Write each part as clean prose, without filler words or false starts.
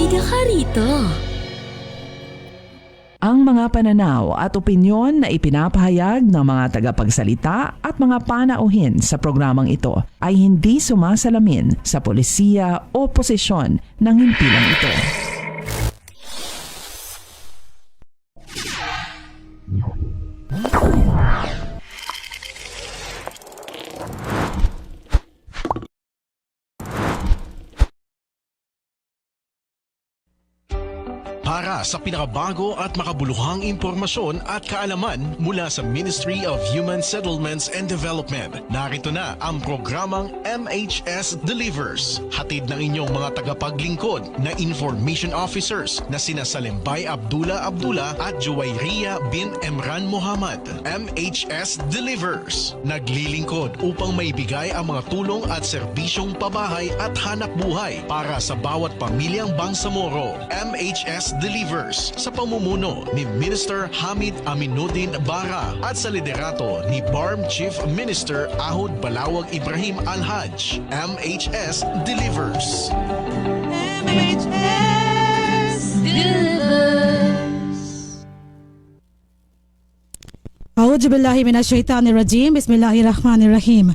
Bida ka rito. Ang mga pananaw at opinyon na ipinapahayag ng mga tagapagsalita at mga panauhin sa programang ito ay hindi sumasalamin sa polisiya o posisyon ng himpilang ito. Para sa pinakabago at makabuluhang impormasyon at kaalaman mula sa Ministry of Human Settlements and Development, narito na ang programang MHS Delivers. Hatid ng inyong mga tagapaglingkod na information officers na sina Salimbay Abdullah at Juwayriya bin Emran Muhammad. MHS Delivers, naglilingkod upang maibigay ang mga tulong at serbisyong pabahay at hanap buhay para sa bawat pamilyang Bangsamoro. MHS Delivers sa pamumuno ni Minister Hamid Aminuddin Bara at sa liderato ni BARM Chief Minister Ahod Balawag Ibrahim Al-Haj. MHS Delivers. MHS Delivers. A'udhu billahi minasyaitanirrajim. Bismillahirrahmanirrahim.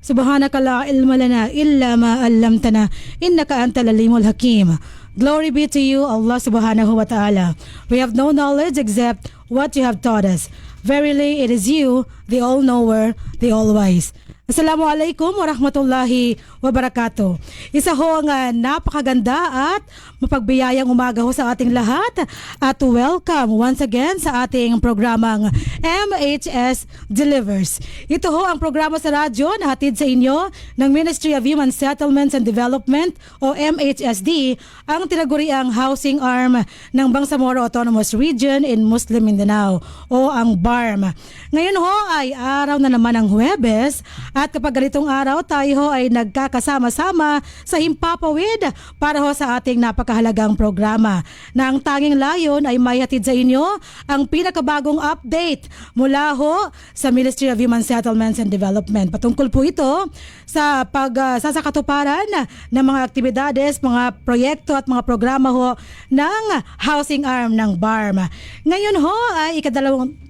Subhanaka la ilma lana illa ma 'allamtana innaka antal alimul hakim. Glory be to you, Allah subhanahu wa ta'ala. We have no knowledge except what you have taught us. Verily, it is you, the all-knower, the all-wise. Assalamualaikum warahmatullahi wabarakatuh. Isa ho ang napakaganda at mapagbiyayang umaga ho sa ating lahat at welcome once again sa ating programang MHS Delivers. Ito ho ang programa sa radyo na hatid sa inyo ng Ministry of Human Settlements and Development o MHSD, ang tinaguriang housing arm ng Bangsamoro Autonomous Region in Muslim Mindanao o ang BARM. Ngayon ho ay araw na naman ng Huwebes. At kapag ganitong araw, tayo ho ay nagkakasama-sama sa Himpapawid para ho sa ating napakahalagang programa na ang tanging layon ay maihatid sa inyo ang pinakabagong update mula ho sa Ministry of Human Settlements and Development. Patungkol po ito sa pagsasakatuparan ng mga aktibidades, mga proyekto at mga programa ho ng housing arm ng BARM. Ngayon ho ay ika-22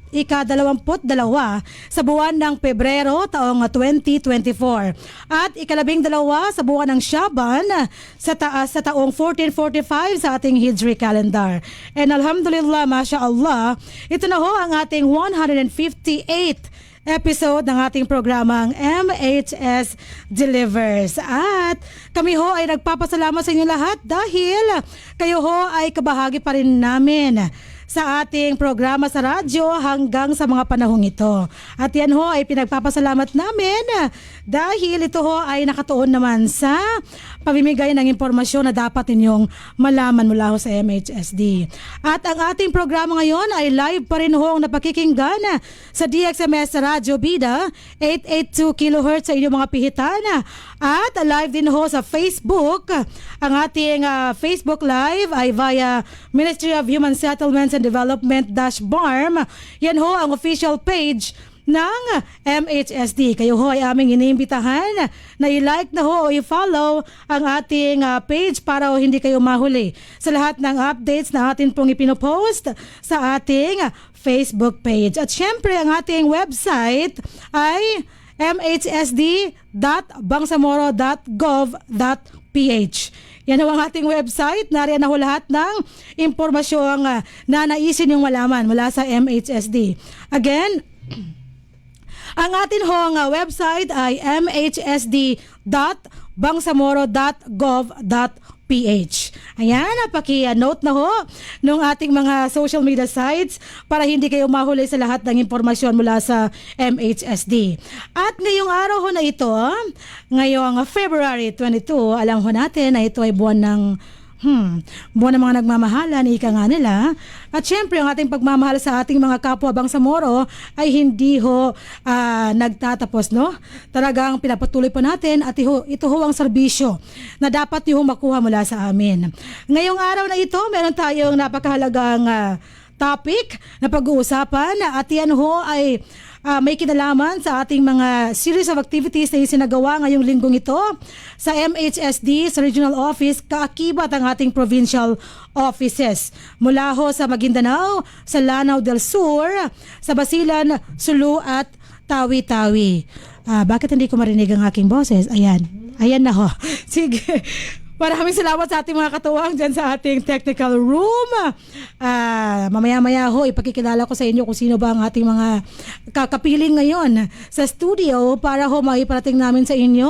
sa buwan ng Pebrero taong 2024 at ika-12 sa buwan ng Shaban sa taong 1445 sa ating Hijri calendar. And alhamdulillah, mashallah, ito na ho ang ating 158th episode ng ating programang MHS Delivers. At kami ho ay nagpapasalamat sa inyo lahat dahil kayo ho ay kabahagi pa rin namin sa ating programa sa radyo hanggang sa mga panahong ito. At yan ho ay pinagpapasalamat namin dahil ito ho ay nakatuon naman sa pamimigay ng impormasyon na dapat ninyong malaman mula ho sa MHSD. At ang ating programa ngayon ay live pa rin ho ang napakikinggan sa DXMS Radyo Bida 882 kHz sa inyong mga pihitan. At live din ho sa Facebook. Ang ating Facebook Live ay via Ministry of Human Settlements and Development -BARM. Yan ho ang official page ng MHSD. Kayo ho ay aming iniimbitahan na i-like na ho o i-follow ang ating page para ho hindi kayo mahuli sa lahat ng updates na atin pong ipinopost sa ating Facebook page. At syempre ang ating website ay mhsd.bangsamoro.gov.ph. Yan ho ang ating website. Nariyan na ho lahat ng impormasyong na naisin yung malaman mula sa MHSD. Again, ang atin hong website ay mhsd.bangsamoro.gov.ph. Ayan, paki-note na ho ng ating mga social media sites para hindi kayo mahuli sa lahat ng impormasyon mula sa MHSD. At ngayong araw ho na ito, ngayong February 22, alam ho natin na ito ay buwan ng buwan ng mga nagmamahalan, ika nga nila. At syempre, ang ating pagmamahal sa ating mga kapwa Bangsamoro ay hindi ho nagtatapos, no? Talagang pinapatuloy po natin at ito ho ang serbisyo na dapat nyo makuha mula sa amin. Ngayong araw na ito, meron tayong napakahalagang topic na pag-uusapan at yan ho ay may kinalaman sa ating mga series of activities na isinagawa ngayong linggong ito sa MHSD, sa regional office, kaakibat ang ating provincial offices. Mula ho sa Maguindanao, sa Lanao del Sur, sa Basilan, Sulu at Tawi-Tawi. Bakit hindi ko marinig ang aking boses? Ayan na ho. Sige. Maraming salamat sa ating mga katuwang dyan sa ating technical room. Mamaya-maya ho, ipakikilala ko sa inyo kung sino ba ang ating mga kakapiling ngayon sa studio para ho maiparating namin sa inyo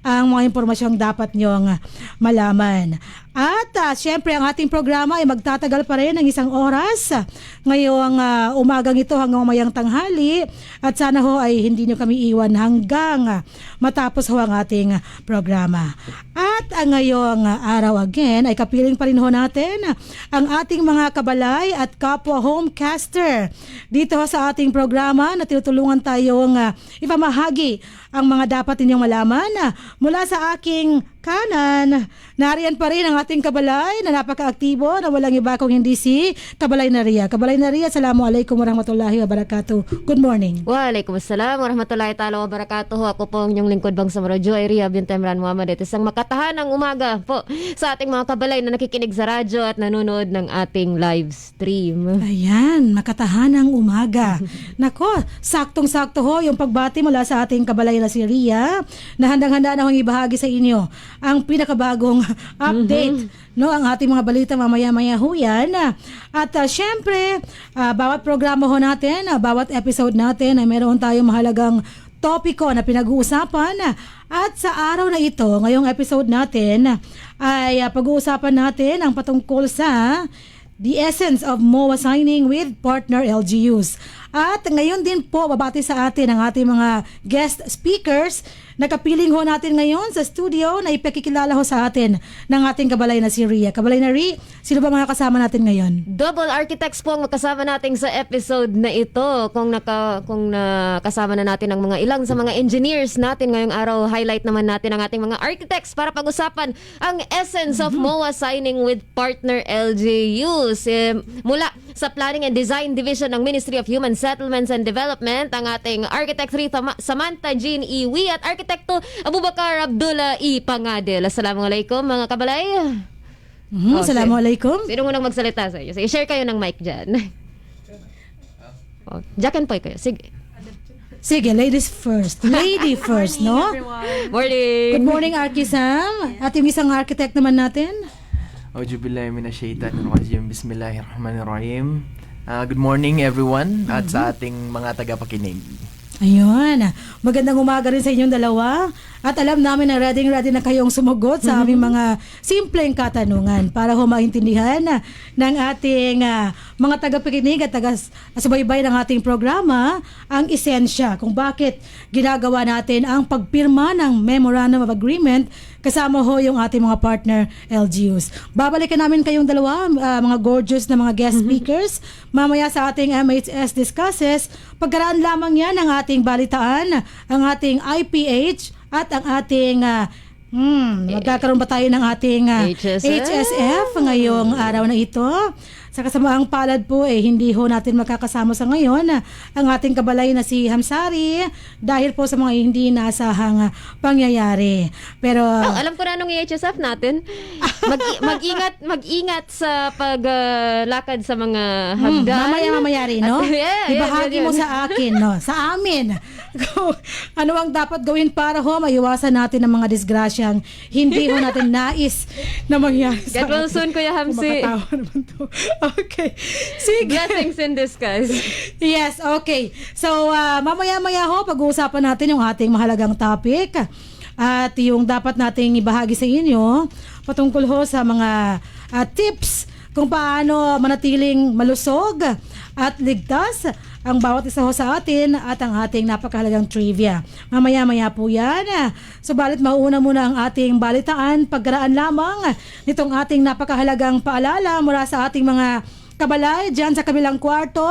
ang mga impormasyong dapat nyong malaman. At syempre ang ating programa ay magtatagal pa rin ng 1 oras ngayong umagang ito hanggang umayang tanghali, at sana ho ay hindi nyo kami iwan hanggang matapos ho ang ating programa. At ngayong araw again ay kapiling pa rin ho natin ang ating mga kabalay at kapwa homecaster dito ho sa ating programa na tinutulungan tayong ipamahagi ang mga dapat ninyong malaman. Mula sa aking kanan, nariyan pa rin ang ating kabalay na napaka-aktibo na walang iba kung hindi si Kabalay Naria. Kabalay Naria, Assalamualaikum warahmatullahi wabarakatuh. Good morning. Waalaikumsalam warahmatullahi ta'ala wabarakatuh. Ako po ang inyong lingkod bang sa Radyo Area Bintemran Muhammad. Ito isang makatahanang umaga po sa ating mga kabalay na nakikinig sa radyo at nanonood ng ating live stream. Ayan, makatahanang umaga. Nako, saktong-sakto ho yung pagbati mula sa ating kabalay na si Ria na handang-handa na hong ibahagi sa inyo ang pinakabagong update, no, ang ating mga balita mamaya-maya ho yan. At syempre, bawat programa ho natin, bawat episode natin ay meron tayong mahalagang topiko na pinag-uusapan. At sa araw na ito, ngayong episode natin ay pag-uusapan natin ang patungkol sa the essence of MOA signing with partner LGUs. At ngayon din po, babati sa atin ang ating mga guest speakers. Nakapiling ho natin ngayon sa studio na ipakikilala ho sa atin ng ating kabalay na si Ria. Kabalay na Ria, sino ba mga kasama natin ngayon? Double Architects po ang makasama natin sa episode na ito. Kung nakasama na natin ang mga ilang sa mga engineers natin ngayong araw, highlight naman natin ang ating mga architects para pag-usapan ang essence of MOA signing with partner LGUs. Mula sa Planning and Design Division ng Ministry of Human Settlements and Development, ang ating Architect 3 Samantha Jean Iwi at Architecto Abubakar Abdullah I. Pangadel. Assalamualaikum mga kabalay. Assalamualaikum. Sino munang magsalita sa iyo? Sige, share kayo ng mic dyan. Jack and Poy kayo. Sige, ladies first. Lady first, no? Morning. Good morning, Arky Sam. At yung isang architect naman natin. Auzubillahi minasyaitanirrajim. Bismillahirrahmanirrahim. Good morning everyone at sa ating mga tagapakinig. Ayun. Magandang umaga rin sa inyong dalawa. At alam namin na ready na kayong sumagot sa aming mga simpleng katanungan para ho maintindihan ng ating mga tagapakinig at taga-subaybay ng ating programa ang esensya kung bakit ginagawa natin ang pagpirma ng Memorandum of Agreement kasama ho yung ating mga partner LGUs. Babalikan namin kayong dalawa, mga gorgeous na mga guest speakers, mamaya sa ating MHS Discusses. Pagkaraan lamang yan ang ating balitaan, ang ating IPH, at ang ating magkakaroon ba tayo ng ating HSF ngayong araw na ito. Sa kasamaang palad po hindi ho natin makakasama sa ngayon ang ating kabalay na si Hamsari dahil po sa mga hindi nasahang pangyayari. Pero alam ko na anong HSF natin. Mag-ingat sa paglakad sa mga hagdan. Mamaya rin, no? Ibahagi yun. mo sa akin, no? Sa amin. Kung ano ang dapat gawin para ho maiwasan natin ang mga disgrasyang hindi ho natin nais na mangyari sa Get well soon, Kuya Hamsi. Kumakatawa naman to. Okay. Sige. Blessings in disguise. Yes, okay. So, mamaya-maya ho, pag-uusapan natin yung ating mahalagang topic at yung dapat nating ibahagi sa inyo patungkol ho sa mga tips kung paano manatiling malusog at ligtas ang bawat isa ho sa atin at ang ating napakahalagang trivia. Mamaya-maya po yan. Subalit mauuna muna ang ating balitaan pagkaraan lamang nitong ating napakahalagang paalala mula sa ating mga kabalay dyan sa kabilang kwarto.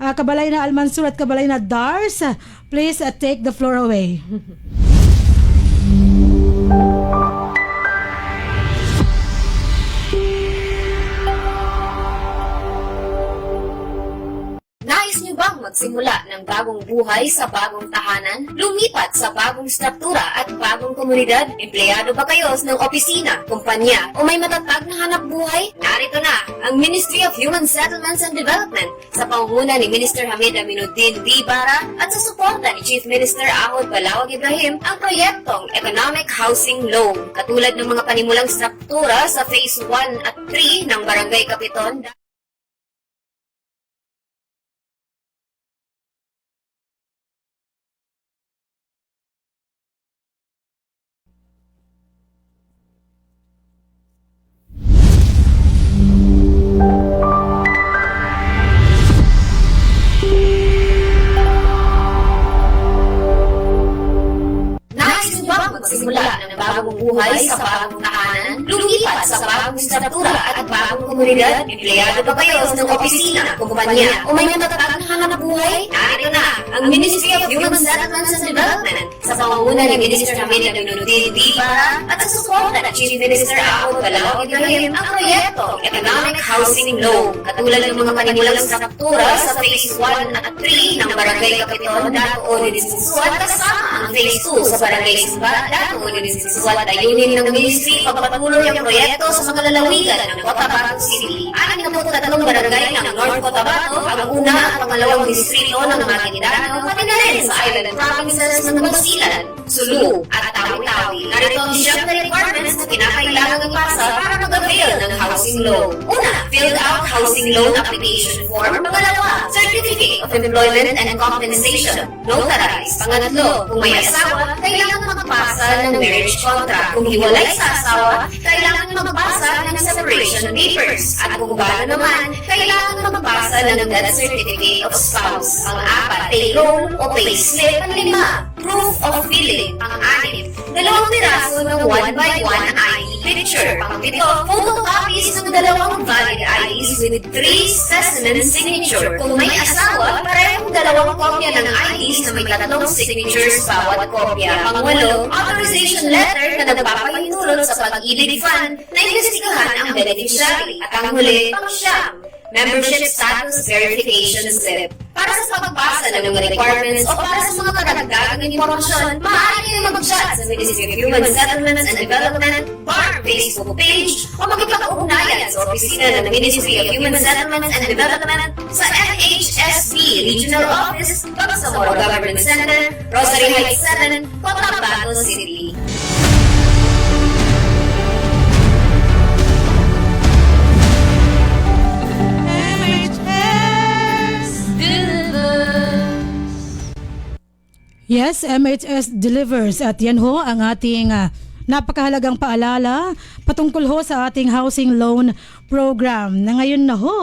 Kabalay na Almansur at kabalay na Dars. Please take the floor away. Nais niyo bang magsimula ng bagong buhay sa bagong tahanan, lumipat sa bagong struktura at bagong komunidad? Empleyado ba kayo ng opisina, kumpanya o may matatag na hanap buhay? Narito na ang Ministry of Human Settlements and Development sa pangunguna ni Minister Hamid Aminuddin B. Bara at sa suporta ni Chief Minister Ahod Balawag Ibrahim ang proyektong Economic Housing Loan, katulad ng mga panimulang struktura sa Phase 1 at 3 ng Barangay Kapiton. Magsimula ng bagong buhay sa bagong tahanan, lumipat sa bagong struktura at bagong komunidad? Empleyado ba kayo ng opisina, kumpanya o may matatag na hanap buhay? Narito na ang Ministry of Human Settlements and Development sa pangunguna ni Minister Hamid Aminuddin B. Bara at sa suporta ni Chief Minister Ahod Balawag Ibrahim ang proyektong Economic Housing Loan, katulad ng mga panimulang struktura sa Phase 1 at 3 ng Barangay Kapiton, Dato Odin-Sisuat, kasama ang Phase 2 sa Barangay Simba, Dato Odin-Sisuat. Ayunin ng Ministry pagpatuloy ang proyekto sa mga lalawigan ng Cotabato City. 63 barangay ng North Cotabato, ang una at pangalawang distrito ng Maguindanao, pati na rin sa island provinces ng Basilan, Sulu at Tawi-Tawi. Narito ang siyam na requirements na kinakailangan ipasa para mag-avail ng housing loan. Una, filled out housing loan application form. Pangalawa, Certificate of Employment and Compensation, notarized. Pangatlo, kung may asawa, kailangan magpasa ng marriage contract. Kung hiwalay sa asawa, kailangan magpasa ng separation papers. At kung bago naman, kailangan magpasa ng death certificate of spouse. Pang-apat, payroll o payslip. Pang-lima, proof of billing. Pang-anim, 2 piraso ng 1x1 ID picture. Pang-pito, photocopies ng 2 valid IDs with 3 specimen signature. Kung may asawa, parehong 2 kopya ng IDs na may 3 signatures bawat kopya. Pang-walo, authorization letter na nagpapahintulot sa pag-ibig fund na investigahan ang beneficiary. At ang huli, pang-siyam, membership status verification slip. Para sa pagpasa ng mga requirements o para sa mga karagdagang impormasyon, maaari nyo mag-chat sa Ministry of Human Settlements and Development BARM Facebook page o magkipag-ugnayan sa opisina ng Ministry of Human Settlements and Development sa NHSB Regional Office, Bangsamoro Government Center, Rosary Heights 7, Cotabato City. Yes, MHS delivers at yan ho ang ating napakahalagang paalala patungkol ho sa ating housing loan program na ngayon na ho,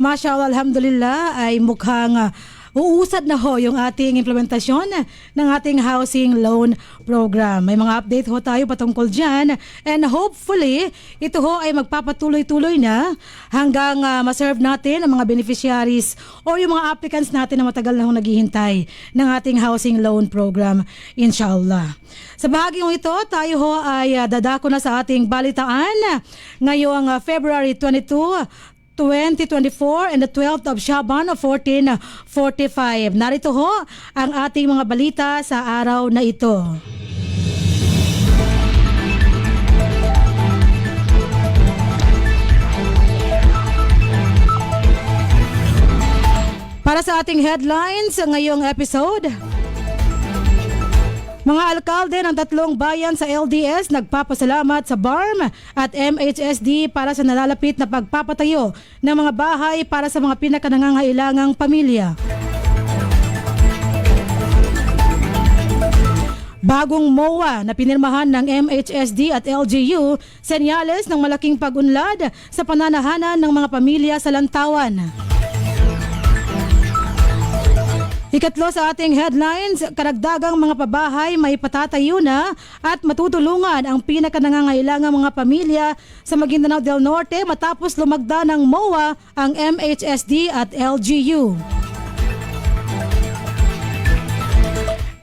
mashallah, alhamdulillah, ay mukhang uusad na ho yung ating implementasyon ng ating housing loan program. May mga update ho tayo patungkol dyan and hopefully ito ho ay magpapatuloy-tuloy na hanggang maserve natin ang mga beneficiaries o yung mga applicants natin na matagal na ho naghihintay ng ating housing loan program, inshallah. Sa bahaging ito, tayo ho ay dadako na sa ating balitaan ngayong February 22, 2024 and the 12th of Shaban of 1445. Narito ho ang ating mga balita sa araw na ito. Para sa ating headlines ngayong episode, mga alkalde ng 3 bayan sa LDS nagpapasalamat sa BARM at MHSD para sa nalalapit na pagpapatayo ng mga bahay para sa mga pinakanangangailangang pamilya. Bagong MOA na pinirmahan ng MHSD at LGU, senyales ng malaking pag-unlad sa pananahanan ng mga pamilya sa Lantawan. Ikatlo sa ating headlines, karagdagang mga pabahay may patatayo na at matutulungan ang pinakanangangailangang mga pamilya sa Maguindanao del Norte matapos lumagda ng MOA ang MHSD at LGU.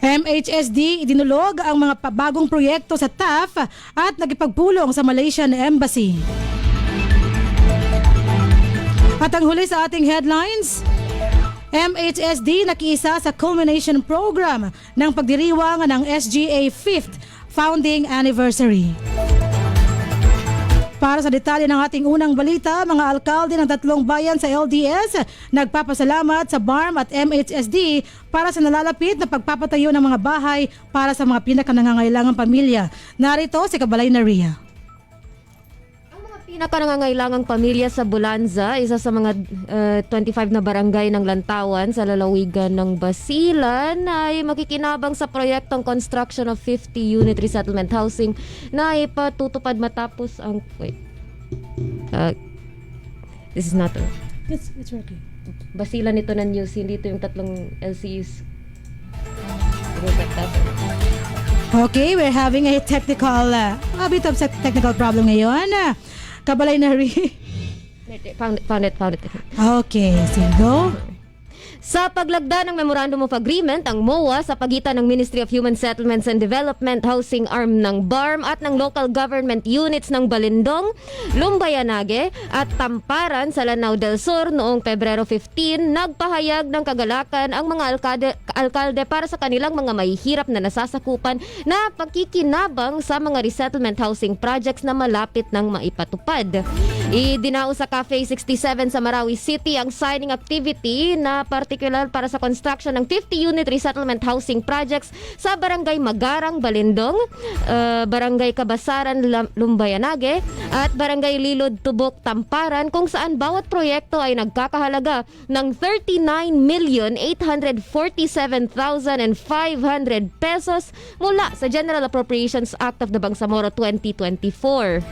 MHSD idinulog ang mga bagong proyekto sa TAF at nagipagpulong sa Malaysian Embassy. At ang huli sa ating headlines, MHSD nakiisa sa culmination program ng pagdiriwang ng SGA 5th Founding Anniversary. Para sa detalye ng ating unang balita, mga alkalde ng 3 bayan sa LDS nagpapasalamat sa BARM at MHSD para sa nalalapit na pagpapatayo ng mga bahay para sa mga pinakanangangailangang pamilya. Narito si Kabalay na Ria. Pinakanangangailangang pamilya sa Bulanza, isa sa mga 25 na barangay ng Lantawan sa lalawigan ng Basilan, ay makikinabang sa proyektong construction of 50-unit resettlement housing na ipatutupad matapos ang... this is not... It's working. Basilan ito ng news, hindi ito yung 3 LCUs. Okay, we're having a bit of technical problem ngayon. Kabalay na Ria. Found it. Okay, sige, go. Sa paglagda ng Memorandum of Agreement, ang MOA sa pagitan ng Ministry of Human Settlements and Development, Housing Arm ng BARM at ng local government units ng Balindong, Lumbayanage at Tamparan sa Lanao del Sur noong Pebrero 15, nagpahayag ng kagalakan ang mga alkalde para sa kanilang mga mahihirap na nasasakupan na pagkikinabang sa mga resettlement housing projects na malapit ng maipatupad. Idinao sa Cafe 67 sa Marawi City ang signing activity na particular para sa construction ng 50-unit resettlement housing projects sa Barangay Magarang, Balindong, Barangay Kabasaran, Lumbayanage at Barangay Lilod, Tubok, Tamparan, kung saan bawat proyekto ay nagkakahalaga ng 39,847,500 pesos mula sa General Appropriations Act of the Bangsamoro 2024.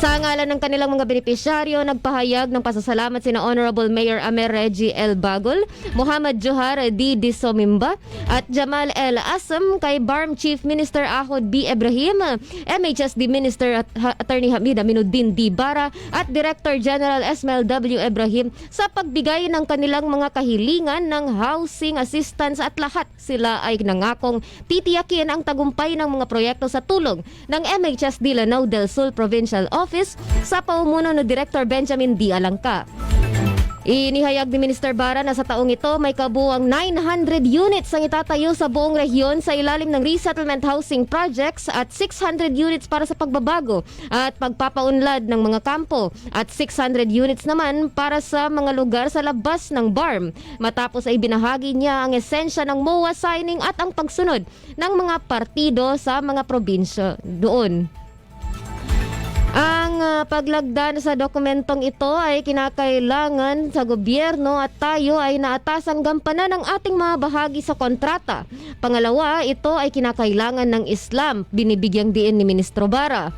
Sa ngalan ng kanilang mga benepisyaryo, nagpahayag ng pasasalamat sina Honorable Mayor Amer Reggie L. Bagol, Muhammad Johar D. Disomimba at Jamal L. Asam kay BARM Chief Minister Ahod B. Ibrahim, MHSD Minister Attorney Hamid Aminuddin D. Bara at Director General Esmel W. Ibrahim sa pagbigay ng kanilang mga kahilingan ng housing assistance at lahat sila ay nangakong titiyakin ang tagumpay ng mga proyekto sa tulong ng MHSD Lanao del Sur Provincial Office sa paumuno ni Director Benjamin D. Alangka. Inihayag ni Minister Bara na sa taong ito may kabuang 900 units ang itatayo sa buong rehiyon sa ilalim ng resettlement housing projects at 600 units para sa pagbabago at pagpapaunlad ng mga kampo at 600 units naman para sa mga lugar sa labas ng BARM. Matapos ay binahagi niya ang esensya ng MOA signing at ang pagsunod ng mga partido sa mga probinsya doon. Ang paglagda sa dokumentong ito ay kinakailangan sa gobyerno at tayo ay naatasang gampanan ng ating mga bahagi sa kontrata. Pangalawa, ito ay kinakailangan ng Islam, binibigyang diin ni Ministro Bara.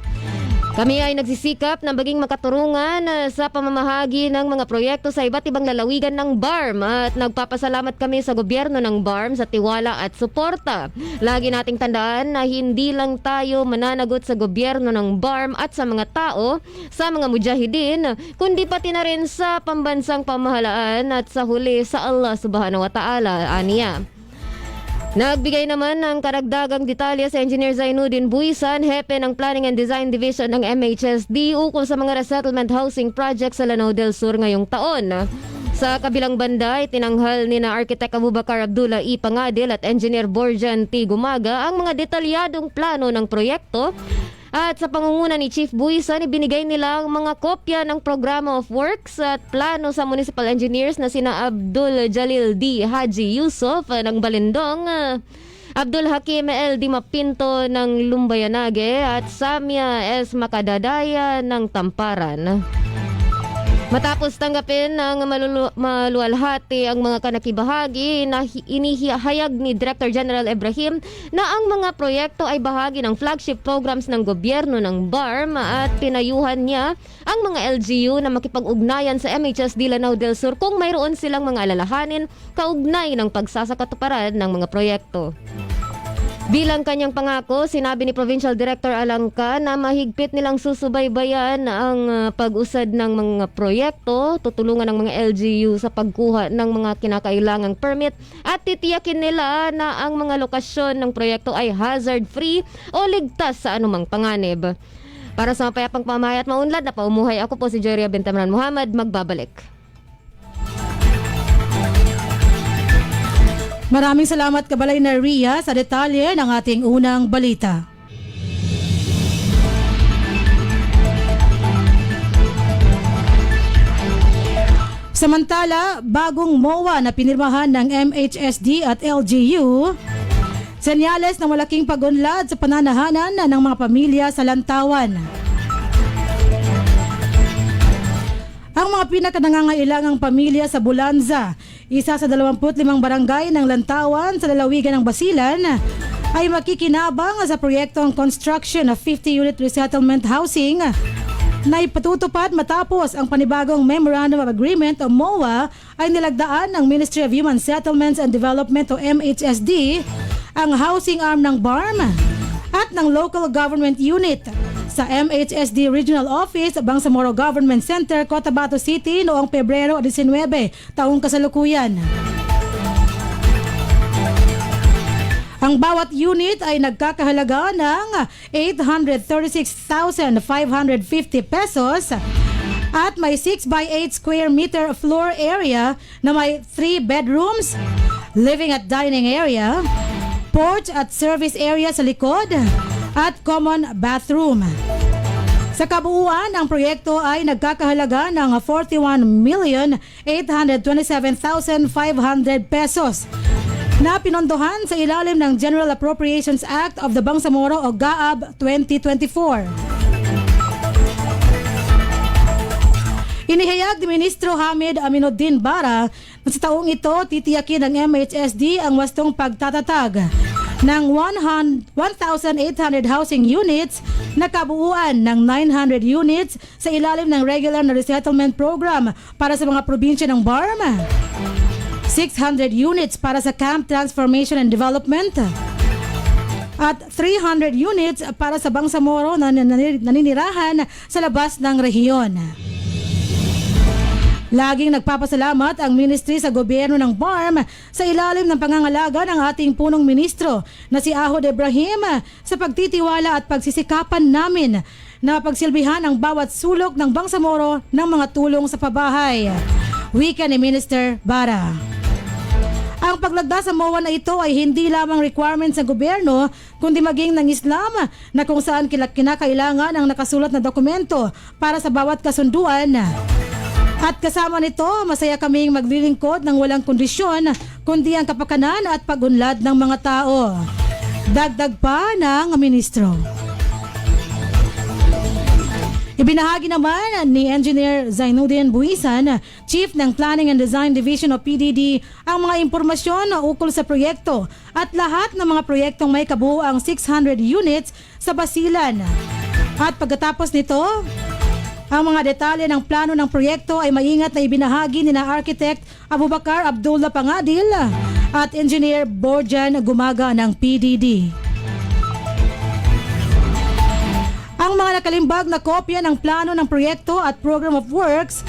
Kami ay nagsisikap na maging makaturungan sa pamamahagi ng mga proyekto sa iba't ibang lalawigan ng BARM at nagpapasalamat kami sa gobyerno ng BARM sa tiwala at suporta. Lagi nating tandaan na hindi lang tayo mananagot sa gobyerno ng BARM at sa mga tao, sa mga mujahidin, kundi pati na rin sa pambansang pamahalaan at sa huli sa Allah subhanahu wa ta'ala, aniya. Nagbigay naman ng karagdagang detalye sa Engineer Zainuddin Buisan, hepe ng Planning and Design Division ng MHSD ukol sa mga resettlement housing projects sa Lanao del Sur ngayong taon. Sa kabilang banda, itinanghal ni na Architect Abubakar Abdullah E. Pangadil at Engineer Borjan T. Gumaga ang mga detalyadong plano ng proyekto. At sa pangunguna ni Chief Buisan, ibinigay nila ang mga kopya ng Programa of Works at plano sa municipal engineers na sina Abdul Jalil D. Haji Yusuf ng Balindong, Abdul Hakim L. D. Mapinto ng Lumbayanage at Samia S. Makadadaya ng Tamparan. Matapos tanggapin ng maluwalhati ang mga kanakibahagi, inihayag ni Director General Ibrahim na ang mga proyekto ay bahagi ng flagship programs ng gobyerno ng BARM at pinayuhan niya ang mga LGU na makipag-ugnayan sa MHSD Lanao del Sur kung mayroon silang mga alalahanin kaugnay ng pagsasakatuparan ng mga proyekto. Bilang kanyang pangako, sinabi ni Provincial Director Alangka na mahigpit nilang susubaybayan ang pag-usad ng mga proyekto, tutulungan ng mga LGU sa pagkuha ng mga kinakailangang permit at titiyakin nila na ang mga lokasyon ng proyekto ay hazard-free o ligtas sa anumang panganib. Para sa mapayapang pamahayat maunlad na paumuhay, ako po si Jeria Bentamran Muhammad, magbabalik. Maraming salamat Kabalay na Ria sa detalye ng ating unang balita. Samantala, bagong MOA na pinirmahan ng MHSD at LGU, senyales ng malaking pagunlad sa pananahanan ng mga pamilya sa Lantawan. Ang mga pinakanangangailangang pamilya sa Bulanza, isa sa 25 barangay ng Lantawan sa lalawigan ng Basilan, ay makikinabang sa proyektong construction of 50-unit resettlement housing na ipatutupad matapos ang panibagong Memorandum of Agreement o MOA ay nilagdaan ng Ministry of Human Settlements and Development o MHSD, ang housing arm ng BARM at ng local government unit sa MHSD Regional Office, Bangsamoro Government Center, Cotabato City noong Pebrero 19, taong kasalukuyan. Ang bawat unit ay nagkakahalaga ng 836,550 pesos at may 6x8 square meter floor area na may 3 bedrooms, living at dining area, porch at service area sa likod, at common bathroom. Sa kabuuan, ang proyekto ay nagkakahalaga ng 41,827,500 pesos na pinondohan sa ilalim ng General Appropriations Act of the Bangsamoro o GAAB 2024. Inihayag ni Ministro Hamid Aminuddin Bara na sa taong ito titiyakin ng MHSD ang wastong pagtatatag ng 1,800 housing units na kabuuan ng 900 units sa ilalim ng regular na resettlement program para sa mga probinsya ng BARM, 600 units para sa Camp Transformation and Development, at 300 units para sa Bangsamoro na naninirahan sa labas ng rehiyon. Laging nagpapasalamat ang ministry sa gobyerno ng BARM sa ilalim ng pangangalaga ng ating punong ministro na si Ahod Ibrahim sa pagtitiwala at pagsisikapan namin na pagsilbihan ang bawat sulok ng Bangsamoro ng mga tulong sa pabahay. Wika ni Minister Bara. Ang paglagda sa MOA na ito ay hindi lamang requirement sa gobyerno kundi maging ng Islam na kung saan kinakailangan ang nakasulat na dokumento para sa bawat kasunduan. At kasama nito, masaya kaming maglilingkod ng walang kondisyon kundi ang kapakanan at pagunlad ng mga tao. Dagdag pa ng ministro. Ibinahagi naman ni Engineer Zainuddin Buisan, Chief ng Planning and Design Division o PDD, ang mga impormasyon na ukol sa proyekto at lahat ng mga proyektong may kabuuang 600 units sa Basilan. At pagkatapos nito, ang mga detalye ng plano ng proyekto ay maingat na ibinahagi ni na Architect Abubakar Abdullah Pangadil at Engineer Borjan Gumaga ng PDD. Ang mga nakalimbag na kopya ng plano ng proyekto at program of works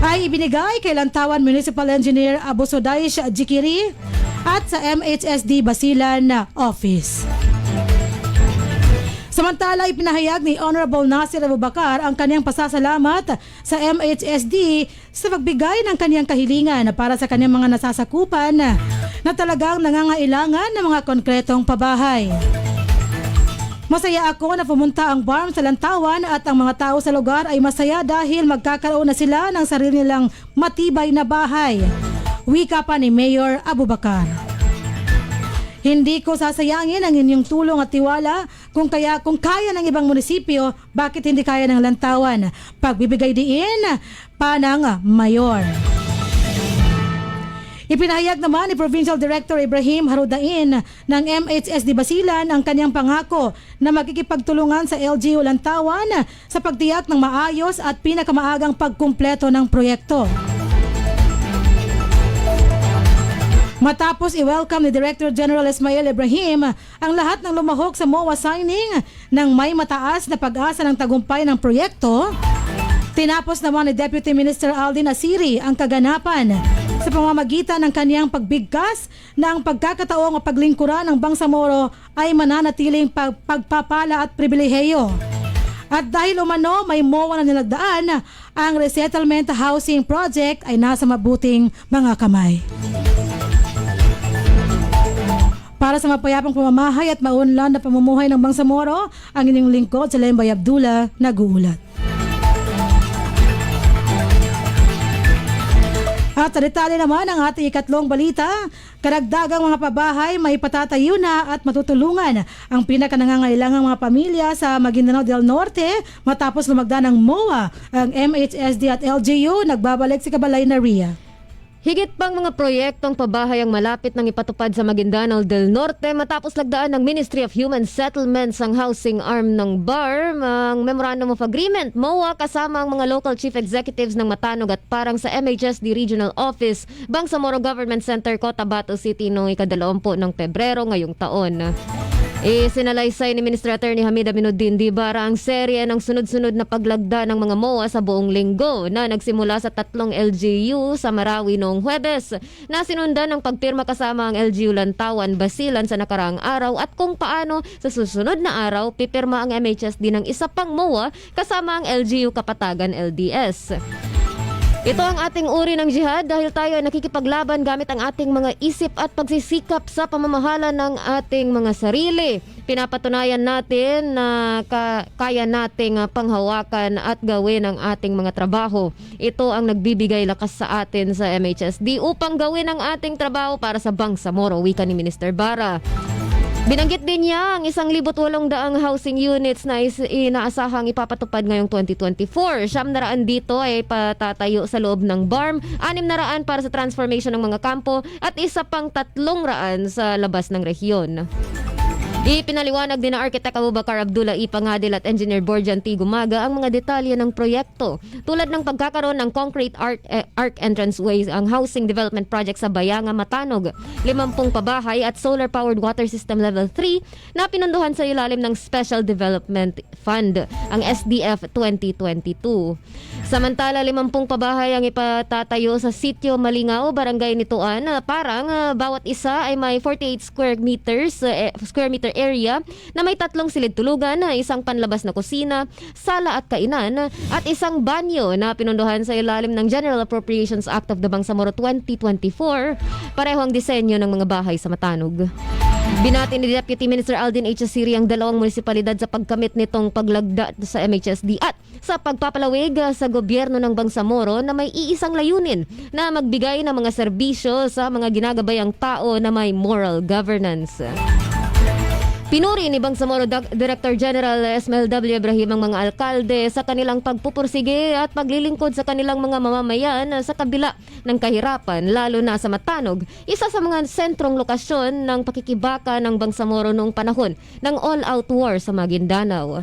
ay ibinigay kay Lantawan Municipal Engineer Abu Sodaish Jikiri at sa MHSD Basilan Office. Samantala, ipinahayag ni Honorable Nasir Abubakar ang kanyang pasasalamat sa MHSD sa pagbigay ng kanyang kahilingan para sa kanyang mga nasasakupan na talagang nangangailangan ng mga konkretong pabahay. Masaya ako na pumunta ang BARM sa Lantawan at ang mga tao sa lugar ay masaya dahil magkakaroon na sila ng sarili nilang matibay na bahay. Wika pa ni Mayor Abubakar. Hindi ko sasayangin ang inyong tulong at tiwala kung kaya ng ibang munisipyo, bakit hindi kaya ng Lantawan? Pagbibigay diin pa ng Mayor. Ipinahayag naman ni Provincial Director Ibrahim Harudain ng MHSD Basilan ang kanyang pangako na makikipagtulungan sa LGU Lantawan sa pagtiyak ng maayos at pinakamaagang pagkumpleto ng proyekto. Matapos i-welcome ni Director General Ismail Ibrahim ang lahat ng lumahok sa MOA signing ng may mataas na pag-asa ng tagumpay ng proyekto, tinapos naman ni Deputy Minister Aldin Asiri ang kaganapan sa pamamagitan ng kaniyang pagbigkas na ang pagkakataong paglingkuran ng Bangsamoro ay mananatiling pagpapala at pribilehiyo. At dahil umano may MOA na nilagdaan, ang resettlement housing project ay nasa mabuting mga kamay. Para sa mapayapang pamamahay at maunlad na pamumuhay ng Bangsamoro, ang inyong lingkod sa Lembay Abdullah nag-uulat. At sa detalye naman ang ating ikatlong balita, karagdagang mga pabahay may patatayo na at matutulungan ang pinakanangangailangang mga pamilya sa Maguindanao del Norte matapos lumagda ng MOA. Ang MHSD at LGU nagbabalik sa Kabalay na Ria. Higit pang mga proyektong pabahay ang malapit ng ipatupad sa Maguindanao del Norte matapos lagdaan ng Ministry of Human Settlements ang housing arm ng BARM ang Memorandum of Agreement, MOA, kasama ang mga local chief executives ng Matanog at Parang sa MHSD Regional Office, Bangsamoro Government Center, Cotabato City noong ika-20 ng Pebrero ngayong taon. Isinalaysay ni Minister Attorney Hamid Aminuddin Dibara ang serye ng sunod-sunod na paglagda ng mga MOA sa buong linggo na nagsimula sa 3 LGU sa Marawi noong Huwebes na sinundan ng pagpirma kasama ang LGU Lantawan, Basilan sa nakaraang araw at kung paano sa susunod na araw pipirma ang MHSD ng isa pang MOA kasama ang LGU Kapatagan LDS. Ito ang ating uri ng jihad dahil tayo ay nakikipaglaban gamit ang ating mga isip at pagsisikap sa pamamahala ng ating mga sarili. Pinapatunayan natin na kaya nating panghawakan at gawin ang ating mga trabaho. Ito ang nagbibigay lakas sa atin sa MHSD upang gawin ang ating trabaho para sa Bangsamoro, wika ni Minister Bara. Binanggit din niya ang 1,800 housing units na inaasahang ipapatupad ngayong 2024. 700 dito ay patatayo sa loob ng BARM, 600 para sa transformation ng mga kampo at isa pang 300 sa labas ng rehiyon. Ipinaliwanag din ng Architect Abubakar Abdullah Ipangadil at Engineer Borjan T. Gumaga ang mga detalye ng proyekto tulad ng pagkakaroon ng concrete arc entranceway ang housing development project sa Bayanga, Matanog, 50 pabahay at solar-powered water system level 3 na pinunduhan sa ilalim ng Special Development Fund, ang SDF 2022. Samantala, 50 pabahay ang ipatatayo sa Sitio Malingaw, Barangay Nituan, parang bawat isa ay may 48 square meter area na may 3 silid-tulugan, isang panlabas na kusina, sala at kainan, at isang banyo na pinunduhan sa ilalim ng General Appropriations Act of the Bangsamoro 2024, pareho ang disenyo ng mga bahay sa Matanog. Binati ni Deputy Minister Aldin H. Asiri ang 2 munisipalidad sa pagkamit nitong paglagda sa MHSD at sa pagpapalawig sa gobyerno ng Bangsamoro na may iisang layunin na magbigay ng mga serbisyo sa mga ginagabayang tao na may moral governance. Pinuri ni Bangsamoro Director General Esmel W. Ibrahim ang mga alkalde sa kanilang pagpupursige at paglilingkod sa kanilang mga mamamayan sa kabila ng kahirapan, lalo na sa Matanog, isa sa mga sentrong lokasyon ng pakikibaka ng Bangsamoro noong panahon ng all-out war sa Maguindanao.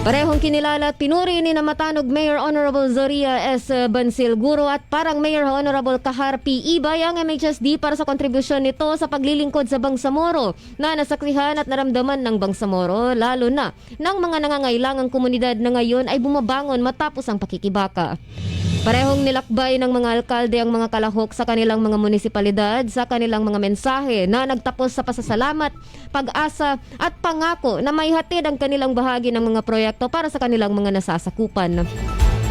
Parehong kinilala at pinuri ni na Matanog Mayor Honorable Zoria S. Bansilguro at Parang Mayor Honorable Kahar P. Ibay ang MHSD para sa kontribusyon nito sa paglilingkod sa Bangsamoro na nasaksihan at naramdaman ng Bangsamoro, lalo na ng mga nangangailangang komunidad na ngayon ay bumabangon matapos ang pakikibaka. Parehong nilakbay ng mga alkalde ang mga kalahok sa kanilang mga munisipalidad sa kanilang mga mensahe na nagtapos sa pasasalamat, pag-asa at pangako na may hatid ang kanilang bahagi ng mga proyekto para sa kanilang mga nasasakupan.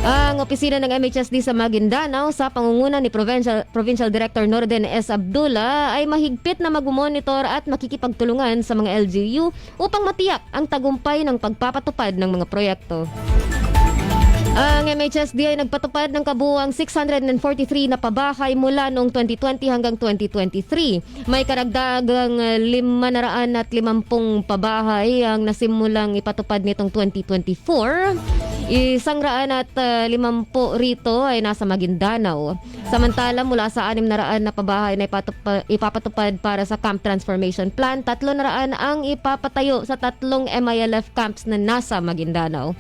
Ang opisina ng MHSD sa Maguindanao sa pangunguna ni Provincial Director Norden S. Abdullah ay mahigpit na mag-monitor at makikipagtulungan sa mga LGU upang matiyak ang tagumpay ng pagpapatupad ng mga proyekto. Ang MHSD ay nagpatupad ng kabuuang 643 na pabahay mula noong 2020 hanggang 2023. May karagdagang 550 pabahay ang nasimulang ipatupad nitong 2024. 150 rito ay nasa Maguindanao. Samantala, mula sa 600 na pabahay na ipapatupad para sa Camp Transformation Plan, 300 ang ipapatayo sa 3 MILF camps na nasa Maguindanao.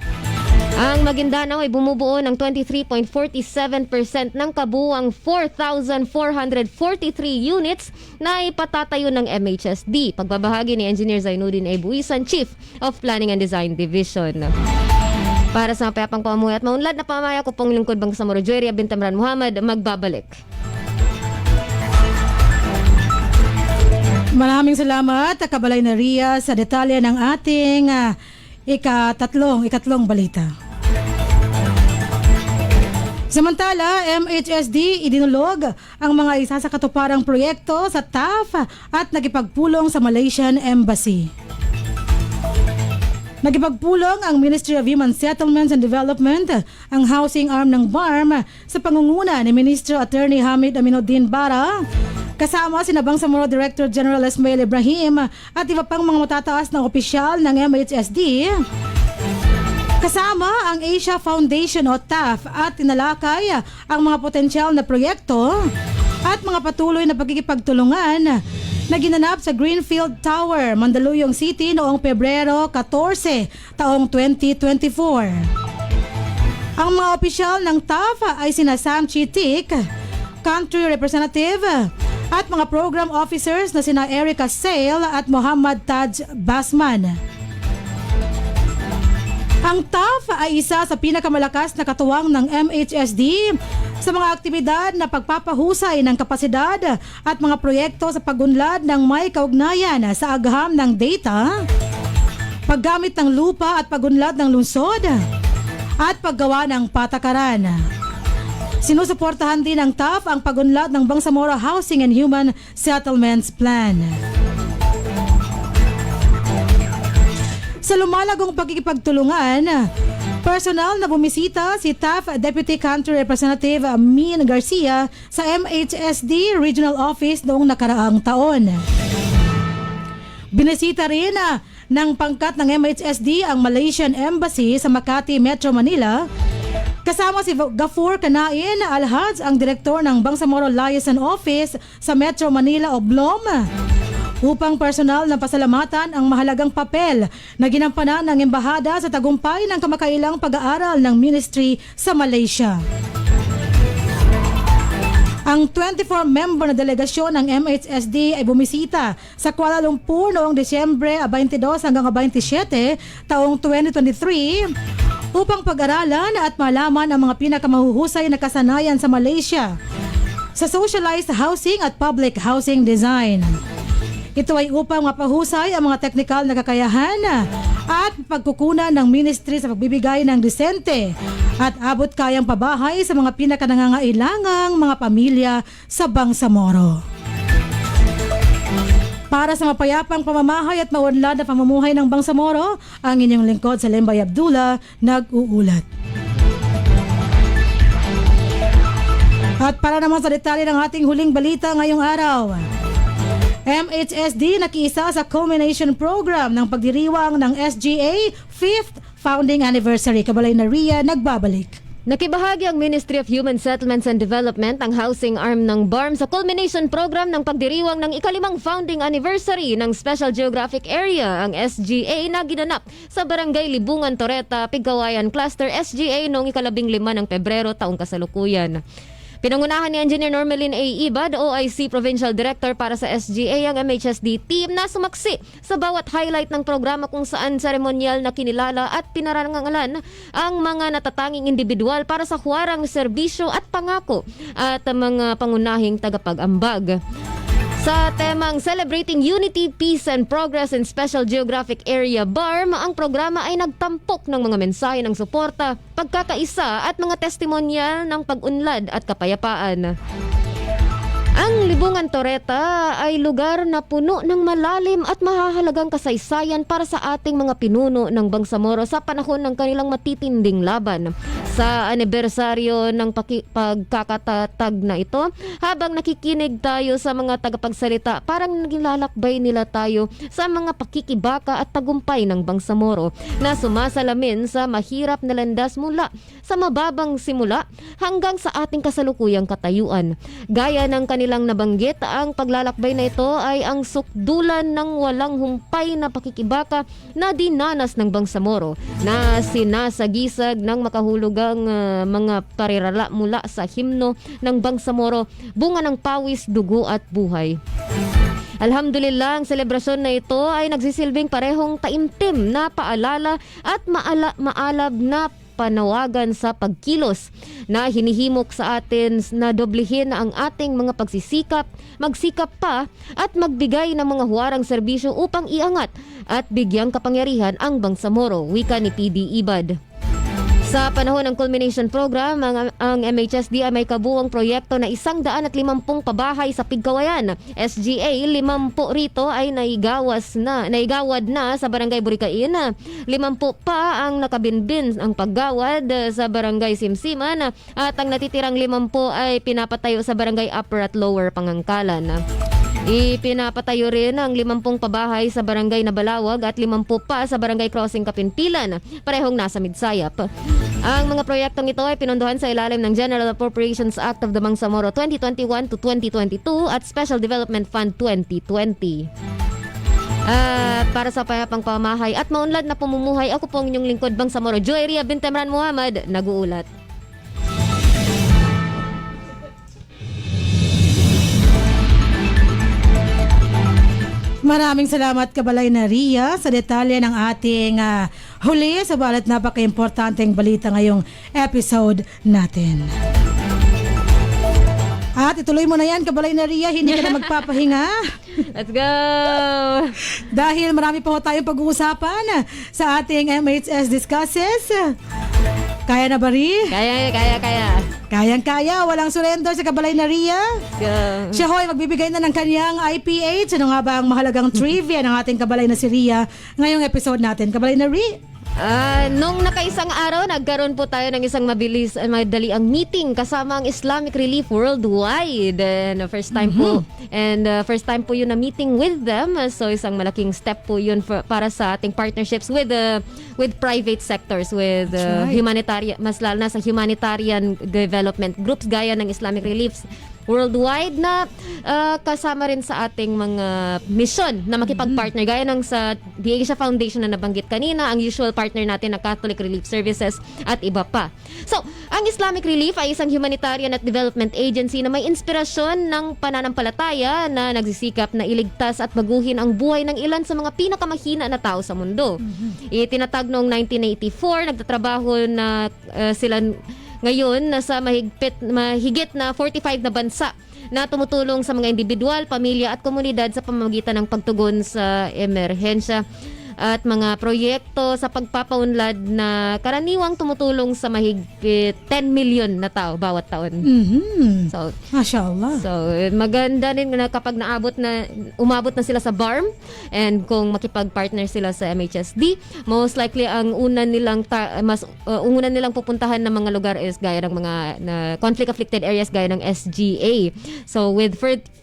Ang Maguindanao ay bumubuo ng 23.47% ng kabuuang 4,443 units na ipatatayo ng MHSD. Pagbabahagi ni Engineer Zainuddin A. Buisan, Chief of Planning and Design Division. Para sa mapayapang pamumuhay at maunlad na pamamaya ko pong lingkod Bangsamoro Joeria Bintamran Muhammad, magbabalik. Maraming salamat, Kabalay na Ria, sa detalye ng ating ikatlong balita. Samantala, MHSD idinulog ang mga isa sa katuparang proyekto sa TAF at nakipagpulong sa Malaysian Embassy. Nakipagpulong ang Ministry of Human Settlements and Development, ang housing arm ng BARM, sa pangunguna ni Ministro Attorney Hamid Aminuddin Bara, kasama si Bangsamoro Director General Ismail Ibrahim at iba pang mga matataas na opisyal ng MHSD, kasama ang Asia Foundation o TAF, at tinalakay ang mga potensyal na proyekto at mga patuloy na pagkikipagtulungan na ginanap sa Greenfield Tower, Mandaluyong City noong Pebrero 14, taong 2024. Ang mga opisyal ng TAF ay sina Sam Chitik, Country Representative, at mga program officers na sina Erica Sale at Muhammad Taj Basman. Ang TAF ay isa sa pinakamalakas na katuwang ng MHSD sa mga aktibidad na pagpapahusay ng kapasidad at mga proyekto sa pagunlad ng may kaugnayan sa agham ng data, paggamit ng lupa at pagunlad ng lungsod, at paggawa ng patakaran. Sinusuportahan din ng TAF ang pagunlad ng Bangsamoro Housing and Human Settlements Plan. Sa lumalagong pagkikipagtulungan, personal na bumisita si TAF Deputy Country Representative Min Garcia sa MHSD Regional Office noong nakaraang taon. Binisita rin ng pangkat ng MHSD ang Malaysian Embassy sa Makati, Metro Manila, kasama si Gafur Kanain Alhaj, ang direktor ng Bangsamoro Liaison Office sa Metro Manila o BLOM, upang personal na pasalamatan ang mahalagang papel na ginampanan ng embahada sa tagumpay ng kamakailang pag-aaral ng ministry sa Malaysia. Ang 24-member na delegasyon ng MHSD ay bumisita sa Kuala Lumpur noong Disyembre 22 hanggang 27, taong 2023 upang pag-aralan at malaman ang mga pinakamahuhusay na kasanayan sa Malaysia sa socialized housing at public housing design. Ito ay upang mapahusay ang mga teknikal na kakayahan at pagkukunan ng ministry sa pagbibigay ng disente at abot kayang pabahay sa mga pinakanangangailangang mga pamilya sa Bangsamoro. Para sa mapayapang pamamahay at maunlad na pamumuhay ng Bangsamoro, ang inyong lingkod sa Lembay Abdullah nag-uulat. At para naman sa detalye ng ating huling balita ngayong araw, MHSD nakiisa sa culmination program ng pagdiriwang ng SGA 5th Founding Anniversary. Kabalay na Ria nagbabalik. Nakibahagi ang Ministry of Human Settlements and Development, ang housing arm ng BARM, sa culmination program ng pagdiriwang ng ikalimang founding anniversary ng Special Geographic Area, ang SGA, na ginanap sa Barangay Libungan, Toreta, Pigkawayan Cluster, SGA noong 15 ng Pebrero taong kasalukuyan. Pinangunahan ni Engineer Normalin A. Ibad, OIC Provincial Director para sa SGA, ang MHSD team na sumaksi sa bawat highlight ng programa, kung saan seremonyal na kinilala at pinarangalan ang mga natatanging individual para sa huwarang serbisyo at pangako at mga pangunahing tagapag-ambag. Sa temang Celebrating Unity, Peace and Progress in Special Geographic Area BARM, ang programa ay nagtampok ng mga mensahe ng suporta, pagkakaisa at mga testimonyal ng pag-unlad at kapayapaan. Ang Libungan Toreta ay lugar na puno ng malalim at mahahalagang kasaysayan para sa ating mga pinuno ng Bangsamoro sa panahon ng kanilang matitinding laban. Sa anibersaryo ng pagkakatatag na ito, habang nakikinig tayo sa mga tagapagsalita, parang nagilalakbay nila tayo sa mga pakikibaka at tagumpay ng Bangsamoro na sumasalamin sa mahirap na landas mula sa mababang simula hanggang sa ating kasalukuyang katayuan. Gaya ng kanilang nabanggit, ang paglalakbay na ito ay ang sukdulan ng walang humpay na pakikibaka na dinanas ng Bangsamoro, na sinasagisag ng makahulugang mga parirala mula sa himno ng Bangsamoro, bunga ng pawis, dugo at buhay. Alhamdulillah, ang selebrasyon na ito ay nagsisilbing parehong taimtim na paalala at maalab na panawagan sa pagkilos na hinihimok sa atin na doblehin ang ating mga pagsisikap, magsikap pa at magbigay ng mga huwarang serbisyo upang iangat at bigyang kapangyarihan ang Bangsamoro, wika ni PD Ibad. Sa panahon ng culmination program, ang MHSD ay may kabuuang proyekto na 150 pabahay sa Pigkawayan. SGA, 50 rito ay naigawad na sa Barangay Buricain. 50 pa ang nakabinbin ang paggawad sa Barangay Simsiman at ang natitirang 50 ay pinapatayo sa Barangay Upper at Lower Pangangkalan. Ipinapatayo rin ang 50 pabahay sa Barangay Nabalawag at 50 pa sa Barangay Crossing Kapinpilan, parehong nasa Midsayap. Ang mga proyektong ito ay pinondohan sa ilalim ng General Appropriations Act of the Bangsamoro 2021 to 2022 at Special Development Fund 2020. Para sa payapang pamahay at maunlad na pamumuhay, ako po ang inyong lingkod Bangsamoro, Joyria Bintemran Muhammad, nag-uulat. Maraming salamat Kabalay na Ria sa detalye ng ating huli sa balat napaka-importanteng balita ngayong episode natin. At ituloy mo na yan Kabalay na Ria, hindi ka na magpapahinga. Let's go! Dahil marami pa tayong pag-uusapan sa ating MHS Discusses. Kaya na ba Ri? Kaya. Kayang-kaya, walang surrender sa Kabalay na Ria. Go. Siya ho'y magbibigay na ng kanyang IPH. Ano nga ba ang mahalagang trivia ng ating Kabalay na si Ria ngayong episode natin? Kabalay na Ria. Nung nakaisang araw, nagkaroon po tayo ng isang madaliang meeting kasama ang Islamic Relief Worldwide. And first time po yun na meeting with them. So isang malaking step po yun para sa ating partnerships with private sectors, with humanitarian, mas lalo na sa humanitarian development groups gaya ng Islamic Relief Worldwide na kasama rin sa ating mga mission na makipag-partner gaya ng sa The Asia Foundation na nabanggit kanina, ang usual partner natin na Catholic Relief Services at iba pa. So, ang Islamic Relief ay isang humanitarian at development agency na may inspirasyon ng pananampalataya na nagsisikap na iligtas at baguhin ang buhay ng ilan sa mga pinakamahina na tao sa mundo. Itinatag noong 1984, nagtatrabaho na sila ngayon nasa mahigit na 45 na bansa na tumutulong sa mga individual, pamilya at komunidad sa pamamagitan ng pagtugon sa emerhensya at mga proyekto sa pagpapaunlad na karaniwang tumutulong sa mahigit 10 million na tao bawat taon. So, Mashallah. So, maganda din na kapag umabot na sila sa BARM and kung makipag-partner sila sa MHSD, most likely ang una nilang pupuntahan ng mga lugar is gaya ng mga conflict-afflicted areas gaya ng SGA. So, with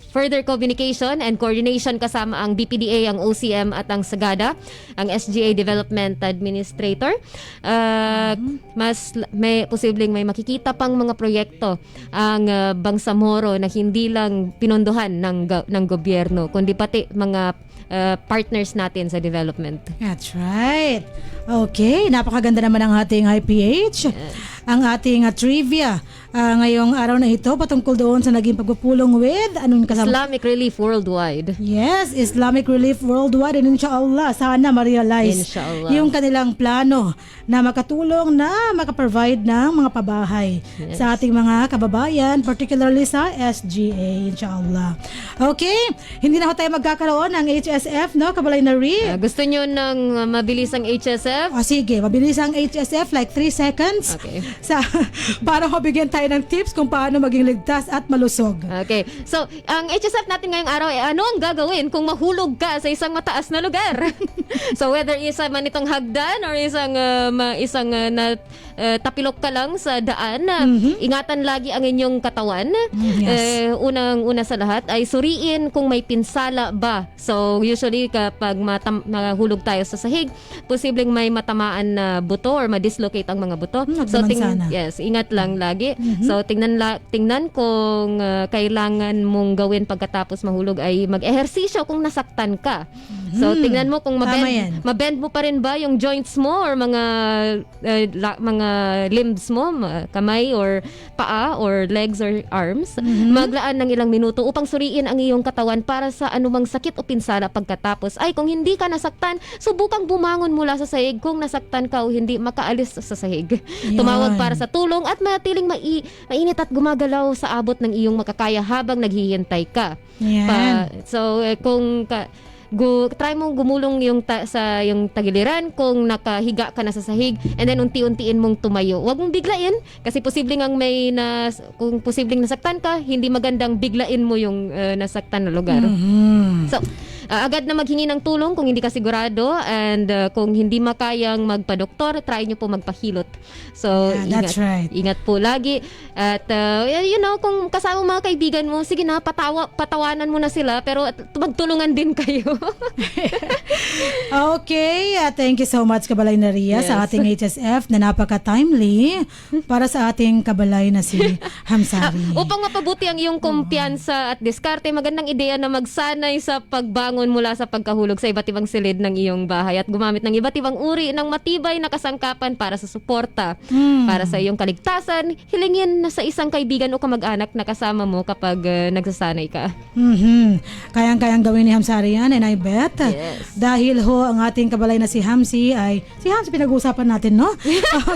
further communication and coordination kasama ang BPDA, ang OCM at ang SAGADA, ang SGA Development Administrator, may posibleng may makikita pang mga proyekto ang Bangsamoro na hindi lang pinondohan ng gobyerno kundi pati mga partners natin sa development. That's right. Okay, napakaganda naman ang ating IPH. Ang ating trivia ngayong araw na ito patungkol doon sa naging pagpupulong with anong kasama? Islamic Relief Worldwide. Yes, Islamic Relief Worldwide, and inshallah sana ma-realize yung kanilang plano na makatulong na makaprovide ng mga pabahay sa ating mga kababayan, particularly sa SGA, inshallah. Okay, hindi na tayo magkakaroon ng HSF, no? Kabalay na Ri. Gusto nyo ng mabilisang HSF? Sige, mabilis ang HSF, like 3 seconds. Okay. Para mabigyan tayo ng tips kung paano maging ligtas at malusog. Okay. So, ang HSF natin ngayong araw ay ano ang gagawin kung mahulog ka sa isang mataas na lugar? So, whether isa man itong hagdan or isang tapilok ka lang sa daan, ingatan lagi ang inyong katawan. Yes. Unang-una sa lahat ay suriin kung may pinsala ba. So, usually kapag mahulog tayo sa sahig, posibleng may matamaan na buto or ma-dislocate ang mga buto. So, ingat lang lagi. So, tingnan kung kailangan mong gawin pagkatapos mahulog ay mag-ehersisyo kung nasaktan ka. So, tingnan mo kung mabend mo pa rin ba yung joints mo or mga limbs mo, kamay or paa or legs or arms. Maglaan ng ilang minuto upang suriin ang iyong katawan para sa anumang sakit o pinsala pagkatapos. Ay, kung hindi ka nasaktan, subukang bumangon mula sa sahig. Kung nasaktan ka o hindi, makaalis sa sahig. Tumawag para sa tulong at manatiling mainit at gumagalaw sa abot ng iyong makakaya habang naghihintay ka. Yan. try mong gumulong yung sa yung tagiliran kung nakahiga ka na sa sahig, and then unti-untiin mong tumayo. Huwag mong biglain kasi posibleng kung posibleng nasaktan ka, hindi magandang biglain mo yung nasaktan na lugar. So, agad na maghingi ng tulong kung hindi ka sigurado, and kung hindi makayang magpa-doktor, try nyo po magpahilot. So, Yeah, that's right. Ingat po lagi. At kung kasama mga kaibigan mo, sige na, patawanan mo na sila, pero magtulungan din kayo. Okay, thank you so much Kabalay na Ria sa Yes. ating HSF na napaka-timely para sa ating kabalay na si Hamsari. Upang mapabuti ang iyong kumpiyansa at diskarte, magandang ideya na magsanay sa pagbangon mula sa pagkahulog sa iba't ibang silid ng iyong bahay at gumamit ng iba't ibang uri ng matibay na kasangkapan para sa suporta. Para sa iyong kaligtasan, hilingin na sa isang kaibigan o kamag-anak na kasama mo kapag nagsasanay ka. Kayang-kayang gawin ni Hamsari yan, and I bet. Yes. Dahil ho, ang ating kabalay na si Hamsi pinag-uusapan natin, no?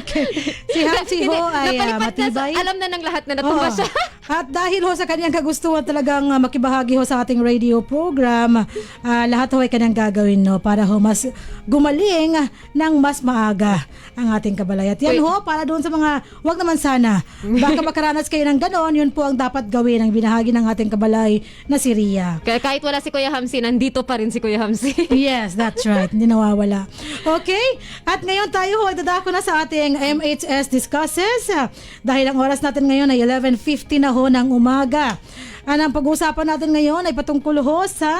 Okay. Si Hamsi ho ay Napalipad na matibay. alam na ng lahat na natumba Oo. siya. At dahil ho sa kanyang kagustuhan talagang makibahagi ho sa ating radio program, lahat ho ay kanyang gagawin, no, para ho mas gumaling ng mas maaga ang ating kabalay. At yan ho, para doon sa mga, wag naman sana, baka makaranas kayo ng ganon, yun po ang dapat gawin, ang binahagi ng ating kabalay na si Ria. Kaya kahit wala si Kuya Hamsi, nandito pa rin si Kuya Hamsi. Yes, that's right. Hindi nawawala. Okay? At ngayon tayo ho, dadako na sa ating MHS Discusses. Dahil ang oras natin ngayon ay 11:50 na ho ng umaga. Ang pag-uusapan natin ngayon ay patungkol ho sa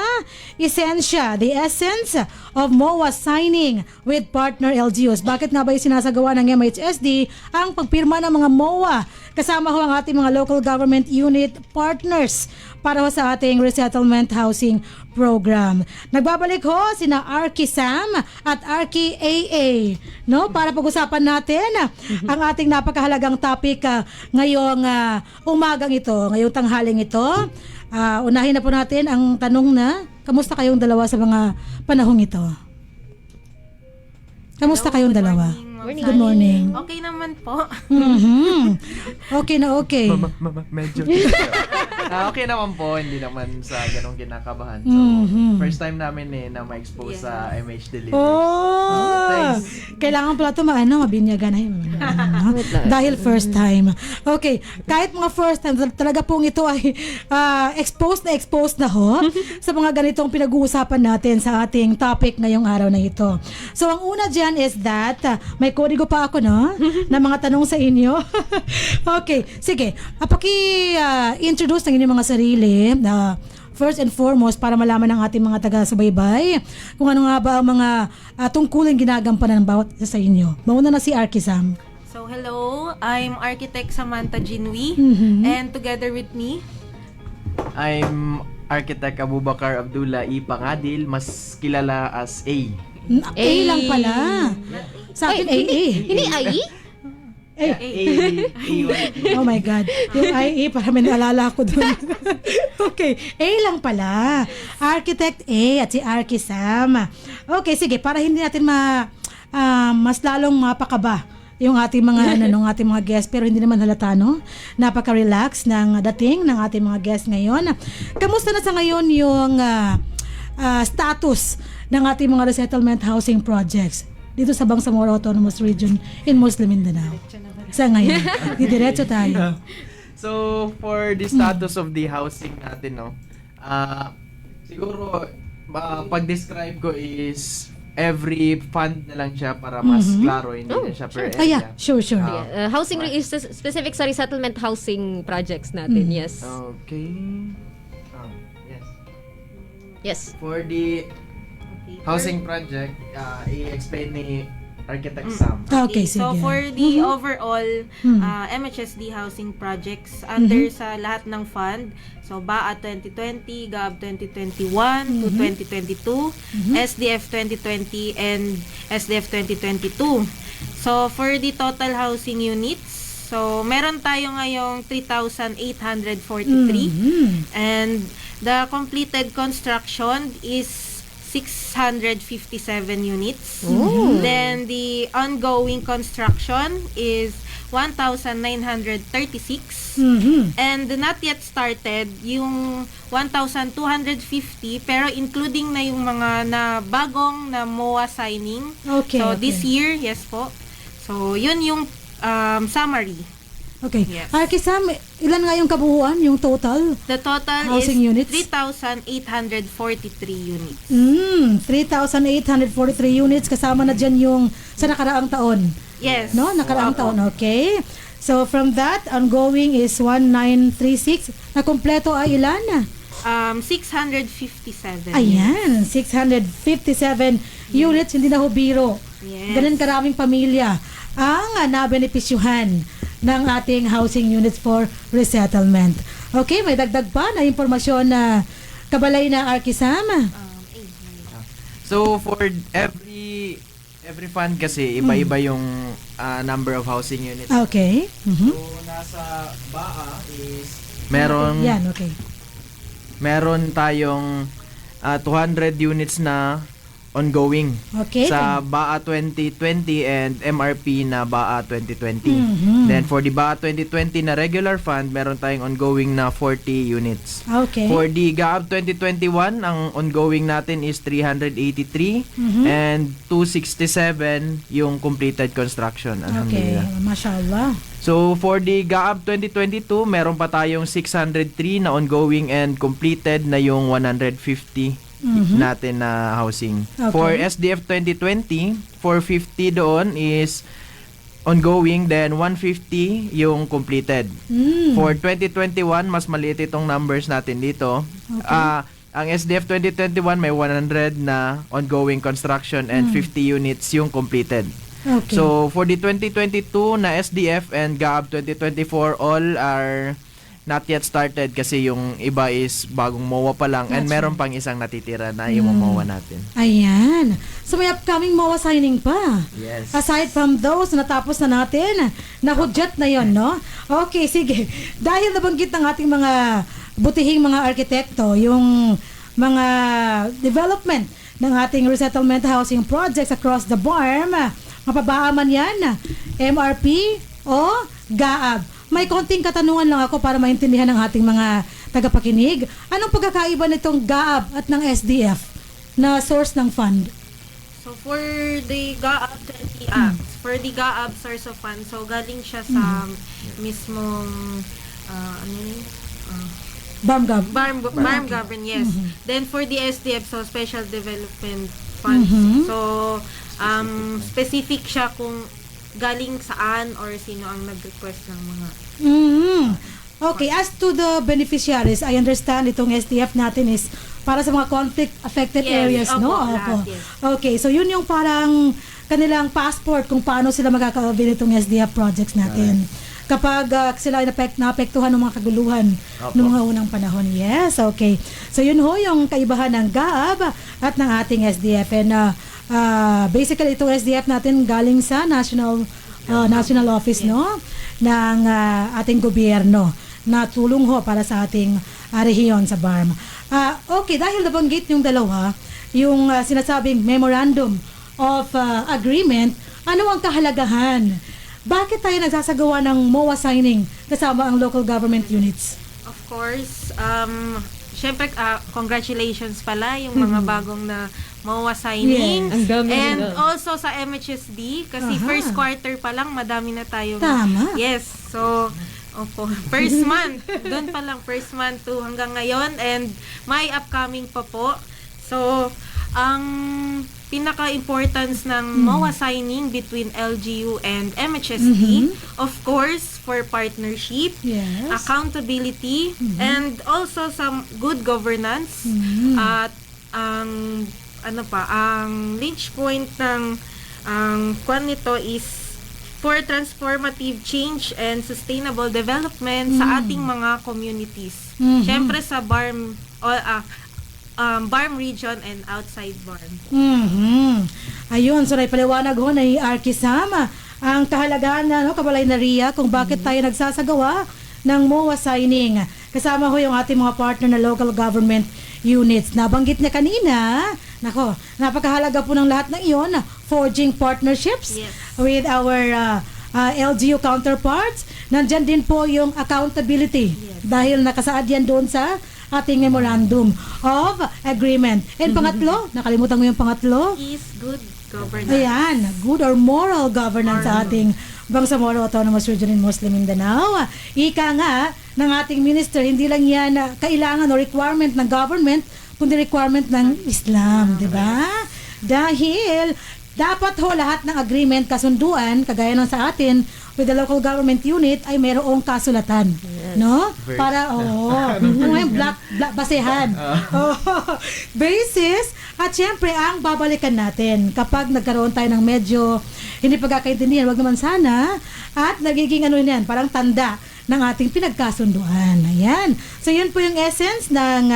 esensya, the essence of MOA signing with partner LGUs. Bakit nga ba yung sinasagawa ng MHSD ang pagpirma ng mga MOA? Kasama ho ang ating mga local government unit partners para ho sa ating resettlement housing program. Nagbabalik ho sina Arky Sam at Arky AA, no, para pag-usapan natin ang ating napakahalagang topic ngayong umagang ito, ngayong tanghaling ito. Unahin na po natin ang tanong na, kamusta kayong dalawa sa mga panahong ito? Kamusta kayong dalawa? Good morning. Okay naman po. Okay na okay. Medyo. Okay naman po, hindi naman sa ganong kinakabahan. So, first time namin na ma-expose sa MH Delivery. Oh! Nice. Kailangan pala ito mabinyagan. Dahil first time. Okay, kahit mga first time, talaga pong ito ay exposed na ho sa mga ganitong pinag-uusapan natin sa ating topic ngayong araw na ito. So, ang una dyan is that, may kodigo pa ako, no? Na mga tanong sa inyo. Okay, sige. Paki-introduce ng inyong mga sarili. First and foremost, para malaman ng ating mga taga-subaybay kung ano nga ba ang mga tungkulin ginagampanan ng bawat isa sa inyo. Mauna na si Arky Sam. So hello, I'm Architect Samantha Jinwi, and together with me, I'm Architect Abubakar Abdullah E. Pangadil, mas kilala as A. A lang pala. Sa akin, AA. Hindi AI? Oh my God. Yung IE, para may naalala ko doon. Okay. A lang pala. Architect A at si Arky Sam. Okay, sige. Para hindi natin mas lalong mapakaba yung ating mga ating mga guests, pero hindi naman halata, no? Napaka-relax ng dating ng ating mga guests ngayon. Kamusta na sa ngayon yung status ng ating mga resettlement housing projects dito sa Bangsamoro Autonomous Region in Muslim Mindanao? Sa ngayon, didiretso tayo. So, for the status of the housing natin, no? Siguro, pag-describe ko is every fund na lang siya para mas klaro, hindi na siya per area. Yeah, sure. Housing is specific sa resettlement housing projects natin, yes. Okay. Yes. Yes. For the housing project, i-explain ni Architect Sam. Okay, sige. so for the overall MHSD housing projects under sa lahat ng fund, so BAA 2020, GAB 2021 to 2022, SDF 2020 and SDF 2022. So for the total housing units, so meron tayo ngayong 3,843 and the completed construction is 657 units. Then the ongoing construction is 1,936. And not yet started, yung 1,250, pero including na yung mga na bagong na MOA signing. Okay, So, okay. this year, yes po. So, yun yung summary. Okay. Yes. Sam, ilan nga yung kabuuan, yung total? The total Housing is units? 3,843 units. 3,843 units, kasama na dyan yung sa nakaraang taon. Yes. No, nakaraang Opo. taon, okay. So from that, ongoing is 1936. Na kompleto ay ilan? 657. Ayan, 657 units, hindi na ho biro. Yes. Ganun karaming pamilya ang nabenepisyuhan ng ating housing units for resettlement. Okay, may dagdag pa na impormasyon na kabalay na Arki-Sam? So for every fund kasi iba-iba yung number of housing units. Okay. So nasa BAA is meron Yan, okay. meron tayong 200 units na ongoing Okay. sa BAA 2020 and MRP na BAA 2020. Then for the BAA 2020 na regular fund, meron tayong ongoing na 40 units. Okay. For the GAAB 2021, ang ongoing natin is 383 and 267 yung completed construction. Okay, Alhamdulillah. mashallah. So for the GAAB 2022, meron pa tayong 603 na ongoing and completed na yung 150 natin na housing. Okay. For SDF 2020, 450 doon is ongoing, then 150 yung completed. For 2021, mas maliit itong numbers natin dito. Ang SDF 2021 may 100 na ongoing construction and 50 units yung completed. Okay. So for the 2022 na SDF and GAAB 2024, all are not yet started kasi yung iba is bagong MOA pa lang and meron pang isang natitira na yung MOA natin. Ayan. So may upcoming MOA signing pa. Yes. Aside from those, natapos na natin. Nahudyat na yon, no? Okay, sige. Dahil nabanggit ng ating mga butihing mga arkitekto, yung mga development ng ating resettlement housing projects across the BARM, mapabaaman yan, MRP o GAAB. May konting katanungan lang ako para maintindihan ng ating mga tagapakinig. Anong pagkakaiba nitong GAAB at ng SDF na source ng fund? So for the GAAB 20 for the GAAB source of funds, so galing siya sa mismong ano yun? BARMGAB. BARM govern, yes. Then for the SDF, so Special Development Funds. So specific siya kung galing saan or sino ang nag-request ng mga Okay, as to the beneficiaries, I understand itong SDF natin is para sa mga conflict-affected Yes, areas, no? opo, lahat, yes. Okay, so yun yung parang kanilang passport kung paano sila magkakaabin itong SDF projects natin. Kapag sila ay naapektuhan ng mga kaguluhan ng mga unang panahon. Yes, okay. So yun ho yung kaibahan ng GAAB at ng ating SDF. And basically itong SDF natin galing sa national office, no, ng ating gobyerno na tulong ho para sa ating rehiyon sa BARM. Okay, dahil nabanggit yung dalawa, yung sinasabing memorandum of agreement, ano ang kahalagahan? Bakit tayo nagsasagawa ng MOA signing kasama ang local government units? Of course, syempre congratulations pala yung mga bagong na MOA signing. Yes. Ang dami And nila. also sa MHSD kasi first quarter pa lang madami na tayong Tama. Yes. So opo, first month. Doon pa lang first month to hanggang ngayon and may upcoming pa po. So ang pinaka-importance ng MOA signing between LGU and MHSD, of course, for partnership, Yes. accountability, and also some good governance. At ang ang linch point ng ang kwan nito is for transformative change and sustainable development sa ating mga communities. Syempre sa BARM BARM region and outside BARM. Ayun, so naipaliwanag ho na Arki-Sam ang kahalagahan na kabalay na Ria kung bakit tayo nagsasagawa ng MOA signing. Kasama ho yung ating mga partner na local government units. Nabanggit niya kanina, napakahalaga po ng lahat ng iyon, forging partnerships Yes. with our LGU counterparts, nandyan din po yung accountability dahil nakasaad yan doon sa ating Memorandum of Agreement. And pangatlo, nakalimutan mo yung pangatlo? Is good governance. Ayan, good or moral governance sa ating Bangsamoro Autonomous Region in Muslim Mindanao. Ika nga ng ating minister, hindi lang yan kailangan o requirement ng government, kundi requirement ng Islam, di ba? Dahil dapat ho lahat ng agreement, kasunduan, kagaya ng sa atin, with the local government unit, ay mayroong kasulatan. No? Para, black basehan. Basis. At syempre, ang babalikan natin kapag nagkaroon tayo ng medyo hindi pagkakaintindihan, wag naman sana, at nagiging yan, parang tanda ng ating pinagkasunduan. Ayan. So, yun po yung essence ng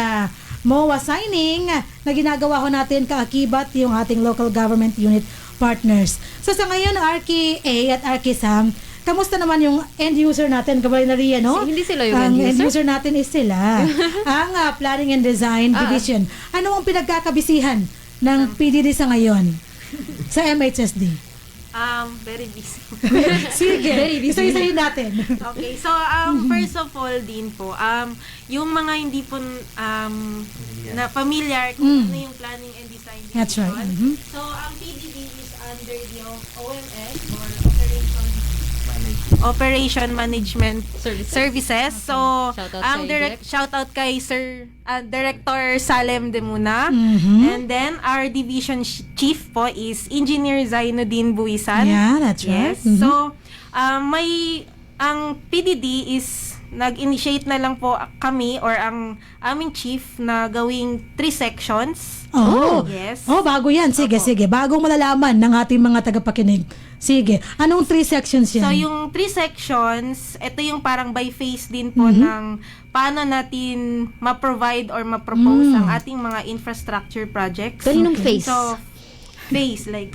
MOA signing na ginagawa ho natin kaakibat yung ating local government unit partners. So sa ngayon, RKA at RKSAM, kamusta naman yung end user natin, Kabay na Ria, no? Hindi sila yung ang end user? natin is sila. Ang Planning and Design Division. Ano ang pinagkakabisihan ng PDD sa ngayon? Sa MHSD? Very busy. Sige, isa-isahin natin. Okay, so first of all din po, yung mga hindi po na familiar kung ano yung planning and design division. That's right. So ang PDD is under the OMS or Operation Management Services. So Shoutout ang sa shoutout kay Sir Director Salem de Muna. And then our division chief po is Engineer Zainuddin Buisan. Yeah, that's right. Yes. So, ang PDD is nag-initiate na lang po kami or ang aming chief na gawing 3 sections. Oh, Yes. Oh, bago yan. Sige, sige. Bagong malalaman ng ating mga tagapakinig. Sige. Anong 3 sections yan? So, yung 3 sections, ito yung parang by phase din po ng paano natin ma-provide or ma-propose ang ating mga infrastructure projects. Kaninong phase? So, phase, like,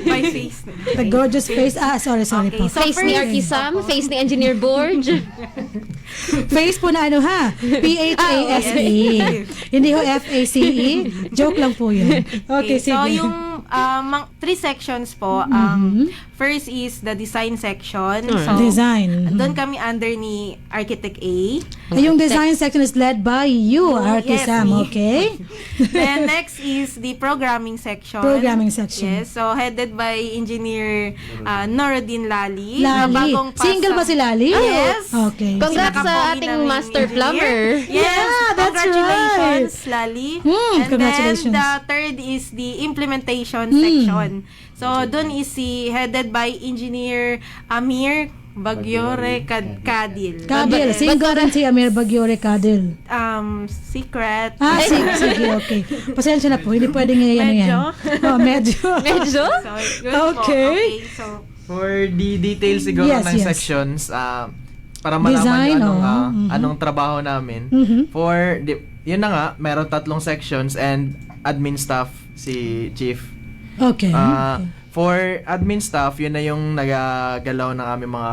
by phase. The gorgeous face. Sorry Okay, po. so Face ni first- Arkisam, face ni Engineer Borge. Face po na ano ha? PHASE. Hindi ho FACE. Joke lang po yun. Okay, sige. So, yung 3 sections po, first is the design section. So, Design. doon kami under ni Architect A. Yung design section is led by you, Yes, Arkisam, me. okay? Then next is the programming section. Programming section. Yes, so headed by Engineer Norodin Lali. na Lali. bagong pasa- Single ba si Lali? Yes. Okay. Congrats sa Pinaka-pogi ating naming master engineer. plumber. Yes, Yeah, that's congratulations, Lali. And congratulations. then the third is the implementation section. So, dun is headed by Engineer Amir Bagyore Kadil. Kadil. Single din si Amir Bagyore Kadil. Secret. Sige, okay. Pasensya na po. Hindi pwedeng yan. Medyo. Oh, medyo. Medyo? So, good po. Okay. So, For the details siguro Yes, ng yes. sections, para malaman Design, nyo oh. anong trabaho namin. Yun na nga, meron 3 sections and admin staff si Chief. Okay. For admin staff, yun na yung nagagalaw ng aming mga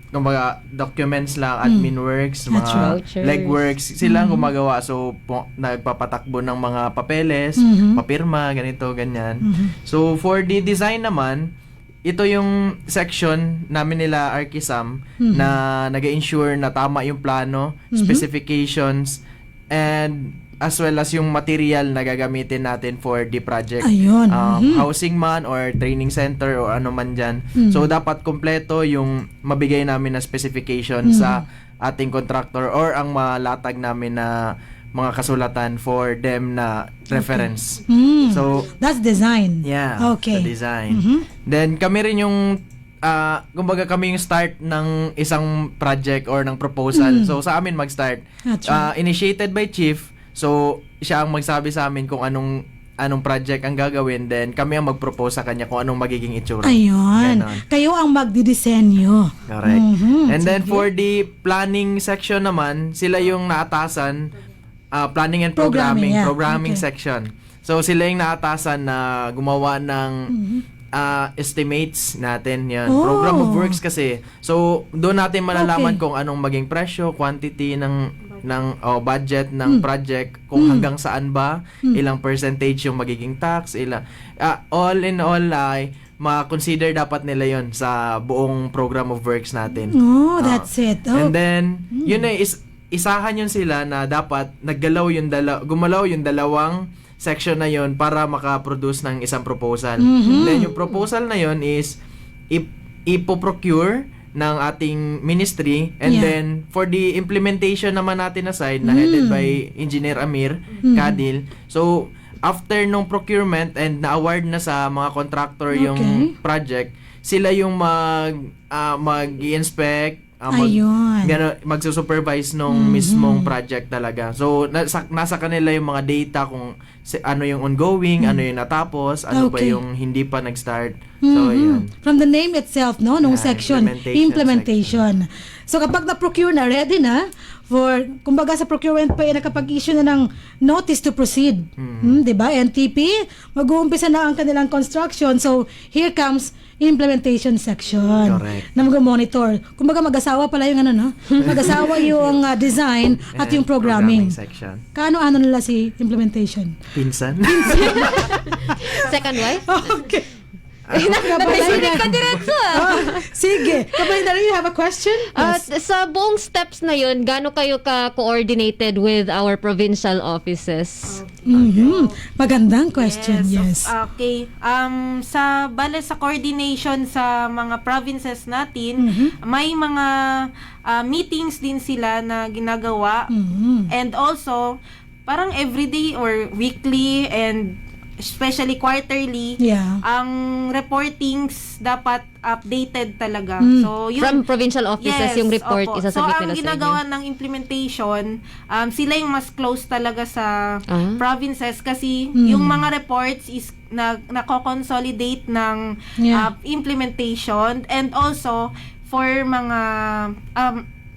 kumbaga documents lang, admin works, That's mga right. legworks, sila ang gumagawa. So, nagpapatakbo ng mga papeles, papirma, ganito, ganyan. So, for the design naman, ito yung section namin nila Arkisam na nag-ensure na tama yung plano, specifications, and as well as yung material na gagamitin natin for the project. Ayun. Housing man or training center or ano man dyan. So, dapat kompleto yung mabigay namin na specification sa ating contractor or ang malatag namin na mga kasulatan for them na reference. So, That's design. yeah, Okay. the design. Then, kami rin yung kumbaga kami yung start ng isang project or ng proposal. So, sa amin mag-start. That's right. Initiated by Chief. So, siya ang magsabi sa amin kung anong project ang gagawin. Then, kami ang mag-propose sa kanya kung anong magiging itsura. Ayun. Ganon. Kayo ang magdidisenyo. Correct. And then, for the planning section naman, sila yung naatasan, planning and Programming, programming yeah. Okay. section. So, sila yung naatasan na gumawa ng estimates natin yan. Oh. Program of works kasi. So, doon natin malalaman Okay. kung anong maging presyo, quantity ng budget ng project, kung hanggang saan ba, ilang percentage yung magiging tax, all in all ay ma-consider dapat nila yon sa buong program of works natin. Oh, that's it. Oh. And then, yun na, isahan yun sila na dapat gumalaw yung dalawang section na yun para makaproduce ng isang proposal. Then, yung proposal na yun is ipoprocure ng ating ministry, and then for the implementation naman natin na side na headed by Engineer Amir Kadil. So after nung procurement and na-award na sa mga contractor yung project, sila yung mag-i-inspect, magsusupervise nung mismong project talaga. So nasa kanila yung mga data kung ano yung ongoing, ano yung natapos, ano ba yung hindi pa nag-start. So yan. From the name itself, no, nung section, implementation. So kapag na-procure na, ready na for, kumbaga sa procurement pa nakapag-issue na ng notice to proceed. 'Di ba? NTP, mag-uumpisa na ang kanilang construction. So here comes implementation section. Correct. Na mag-monitor. Kumbaga mag-asawa pala yung mag-asawa yung design at yung programming. Section. Kaano nila si implementation? Pinsan? Second wife? Okay. Nagsinig ka diretso Sige. Kapag you have a question? Sa buong steps na yun, gaano kayo ka-coordinated with our provincial offices? Magandang question, yes. Okay. Sa coordination sa mga provinces natin, may mga meetings din sila na ginagawa. And also, parang everyday or weekly and especially quarterly, ang reportings dapat updated talaga. So, yun, from provincial offices, yung report, isasabit nila sa inyo. So, ang ginagawa ng implementation, sila yung mas close talaga sa provinces kasi yung mga reports is nako-consolidate ng implementation, and also for mga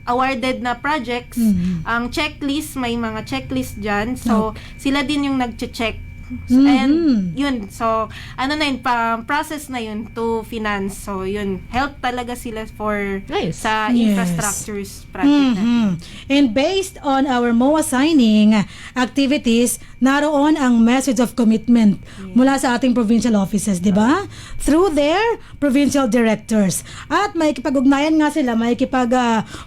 awarded na projects, ang checklist, may mga checklist dyan. So, sila din yung nag-check. And yun, so ano na yun, process na yun to finance. So yun, help talaga sila for sa infrastructures project natin. And based on our MOA signing activities, naroon ang message of commitment mula sa ating provincial offices, di ba? Through their provincial directors. At may kipag-ugnayan nga sila, may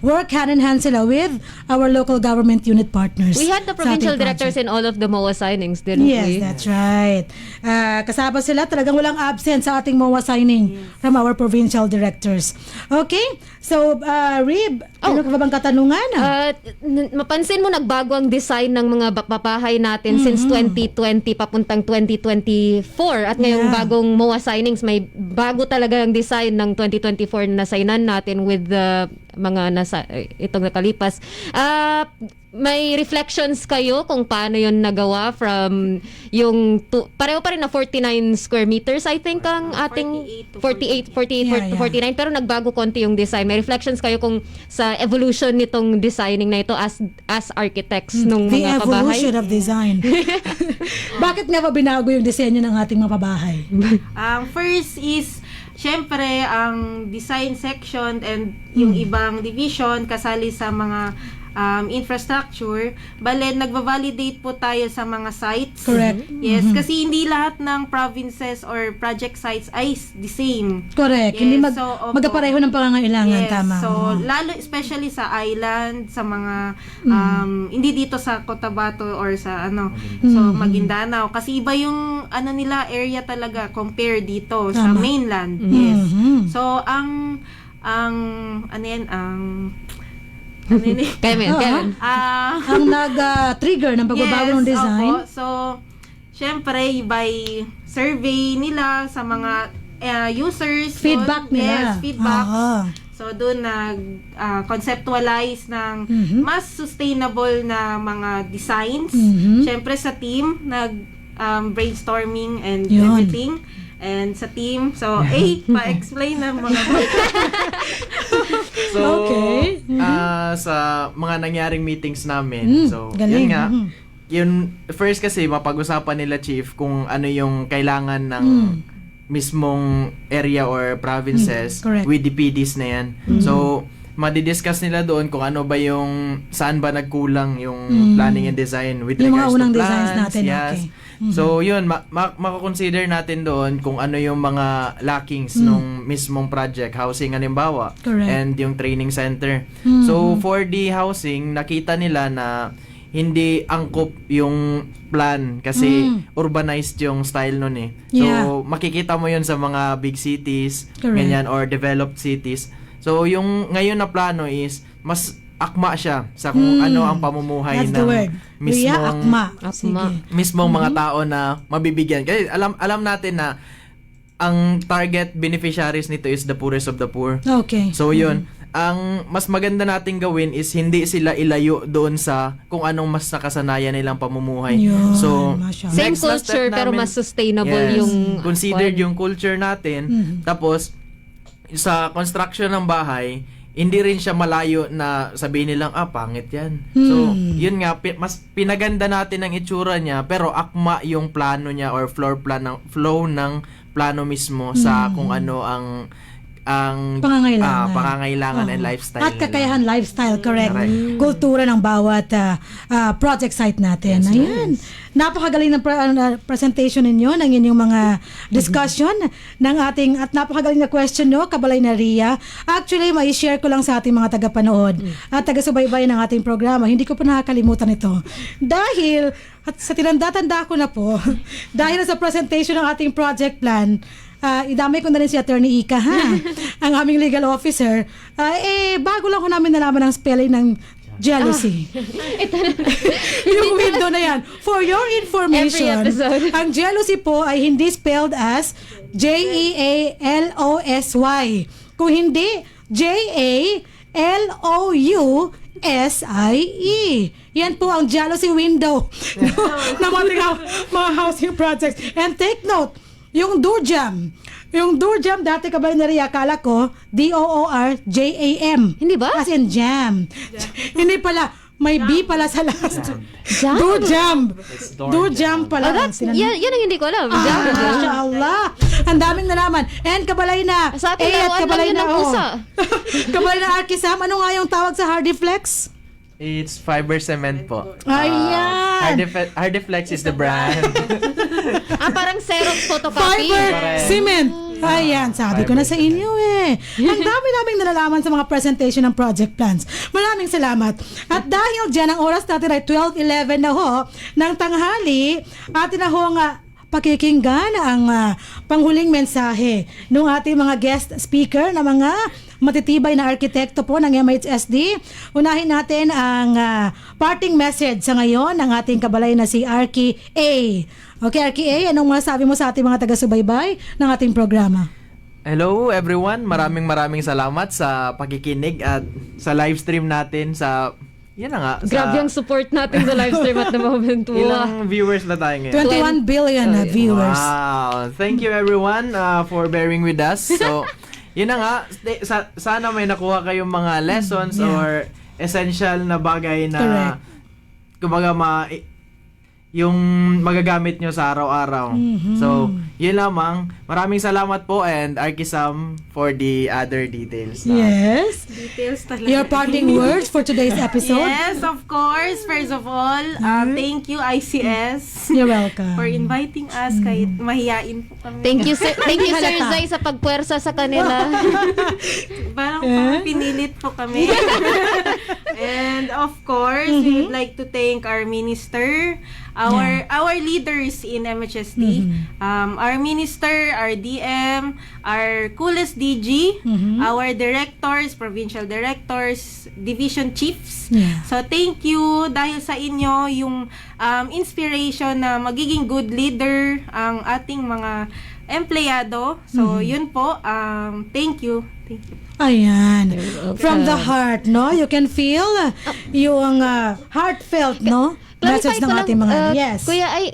work hand in hand sila with our local government unit partners. We had the provincial directors in all of the MOA signings, didn't we? That's right. Kasama sila, talagang walang absent sa ating MOA signing from our provincial directors. Okay? So, Rib, ano ka ba bang katanungan? Mapansin mo, nagbago ang design ng mga bahay natin since 2020 papuntang 2024. At ngayong bagong MOA signings, may bago talaga ang design ng 2024 na signan natin with the mga itong nakalipas. May reflections kayo kung paano yon nagawa from yung pareho pa rin na 49 square meters, I think ang ating 48 to 49, pero nagbago konti yung design. May reflections kayo kung sa evolution nitong designing na ito as architects nung mga pabahay? The evolution of design. Bakit nga ba binago yung disenyo ng ating mga pabahay? First is, syempre, ang design section and yung ibang division kasali sa mga infrastructure, bale nagva-validate po tayo sa mga sites. Correct. Yes, kasi hindi lahat ng provinces or project sites ay the same. Correct. Yes, Hindi magkapareho ng pangangailangan. Yes, Tama. so lalo especially sa island, sa mga hindi dito sa Cotabato or sa so Maguindanao, kasi iba yung nila area talaga compare dito sa mainland. Yes. So ang Kevin. Ang nag-trigger ng pagbabago ng design. So, syempre, by survey nila sa mga users. Feedback nila. Yes, feedback. So, doon nag-conceptualize ng mas sustainable na mga designs. Syempre, sa team, nag-brainstorming and everything. And sa team, so, pa-explain ng mga So, sa mga nangyaring meetings namin, so, galing. yun nga, yun, first kasi, mapag-usapan nila, Chief, kung ano yung kailangan ng mismong area or provinces with the PDs na yan. So, madidiscuss nila doon kung ano ba yung, saan ba nagkulang yung planning and design with yung regards mga unang to plans. designs natin, yes. So yun, makakonsider natin doon kung ano yung mga lackings nung mismong project, housing halimbawa, Correct. and yung training center. So for the housing, nakita nila na hindi angkop yung plan kasi urbanized yung style nun eh. So Yeah. makikita mo yun sa mga big cities, Correct. ganyan, or developed cities. So yung ngayon na plano is mas akma siya sa kung ano ang pamumuhay That's the word. ng Ria, akma. Akma. Sige. mismong mga tao na mabibigyan. Kasi alam natin na ang target beneficiaries nito is the poorest of the poor. Okay. So yun, ang mas maganda nating gawin is hindi sila ilayo doon sa kung anong mas nakasanayan nilang pamumuhay. Yun, So, mashallah. Same next na culture step pero namin- mas sustainable Yes. yung Considered yung culture natin. Tapos, sa construction ng bahay, hindi rin siya malayo na sabihin nilang, pangit yan. So, yun nga, mas pinaganda natin ang itsura niya, pero akma yung plano niya or flow ng plano mismo sa kung ano ang pangangailangan and lifestyle At kakayahan lifestyle, correct. Correct. Kultura ng bawat project site natin. Ayan. Napakagaling ng presentation ninyo, ng inyong mga discussion ng ating, at napakagaling na question nyo, Kabalay na Ria. Actually, may share ko lang sa ating mga tagapanood at taga-subaybay ng ating programa. Hindi ko pa nakakalimutan ito. Dahil, at sa tinanda-tanda ko na po, dahil sa presentation ng ating project plan, idamay ko na rin si Attorney Ika, ha? Ang aming legal officer. Bago lang ko namin nalaman ang spelling ng jealousy. Yung window na yan. For your information, Every episode. ang jealousy po ay hindi spelled as Jealosy. Kung hindi, Jallousie. Yan po ang jealousy window ng mga housing projects. And take note, yung Doorjam. Yung Doorjam, dati Kabalay na Ria, akala ko, Doorjam. Hindi ba? As in jam. Hindi pala. May B pala sa last. Jam? Doorjam. Doorjam pala. Yan ang hindi ko alam. Mashallah. Ang daming nalaman. And Kabalay na. Sa atin, laruan lang yun ng pusa. Kabalay na Arkisam, ano nga yung tawag sa Hardiflex? It's fiber cement po. Ayan. Hardiflex is the brand. Parang Xerox photocopy. Fiber Correct. cement. Ayan, sabi ko na sa inyo eh. Ang dami-daming nalalaman sa mga presentation ng project plans. Maraming salamat. At dahil dyan, ang oras natin ay 12:11 na ho ng tanghali, atin na ho nga pakikinggan ang panghuling mensahe ng ating mga guest speaker na mga matitibay na arkitekto po ng MHSD. Unahin natin ang parting message sa ngayon ng ating kabalay na si Arky A. Okay, Arky A, anong masabi mo sa ating mga taga-subaybay ng ating programa? Hello everyone, maraming salamat sa pakikinig at sa live stream natin sa yan na nga. Grabe ang support natin sa live stream at the moment. Ilang viewers na tayo ngayon? 21 billion na viewers. Wow! Thank you everyone for bearing with us. So, yun na nga. Sana may nakuha kayong mga lessons or essential na bagay na Correct. kumbaga yung magagamit nyo sa araw-araw. So, yun lamang. Maraming salamat po and Arkisam for the other details. Yes. Details talaga. Your parting words for today's episode? Yes, of course. First of all, thank you ICS You're welcome. for inviting us kahit mahiyain po kami. Thank you, Sir Halata. Zay, sa pagpuwersa sa kanila. Parang pinilit po kami. And of course, we would like to thank our minister, our leaders in MHSD, our minister, our DM, our coolest DG, our directors, provincial directors, division chiefs. Yeah. So thank you dahil sa inyo yung inspiration na magiging good leader ang ating mga empleyado. So yun po, thank you. Thank you. Ayan. From the heart, no? You can feel yung heartfelt, no? Message ng Clarify ko ating lang, mga... Yes. Kuya A.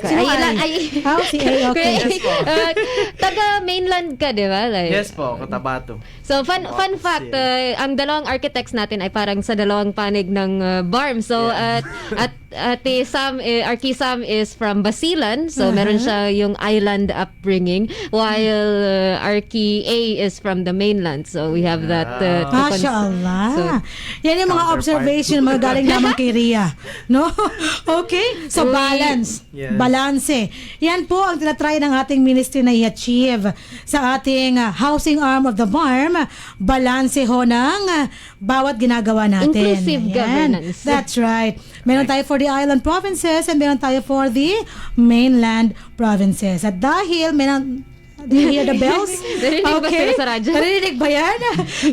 Sino ay? How? Si A, okay. Kuya A, taga mainland ka, di ba? Like, Yes po, Cotabato. So, fun fact, ang dalawang architects natin ay parang sa dalawang panig ng BARM. So, at Ate Sam, Arky Sam is from Basilan. So, meron siya yung island upbringing. While Arky A is from the mainland. So, we have that. Mashallah. Yan yung mga observation mga galing naman kay Ria. No? Okay? So, balance. Yes. Balanse. Yan po ang tinatry ng ating ministry na i-achieve sa ating housing arm of the BARM. Balanse ho ng bawat ginagawa natin. Inclusive Ayan. governance. That's right. Meron tayo for the island provinces and meron tayo for the mainland provinces. At dahil meron... Do you hear the bells? Narinig ba sila sa radyo? Narinig ba yan?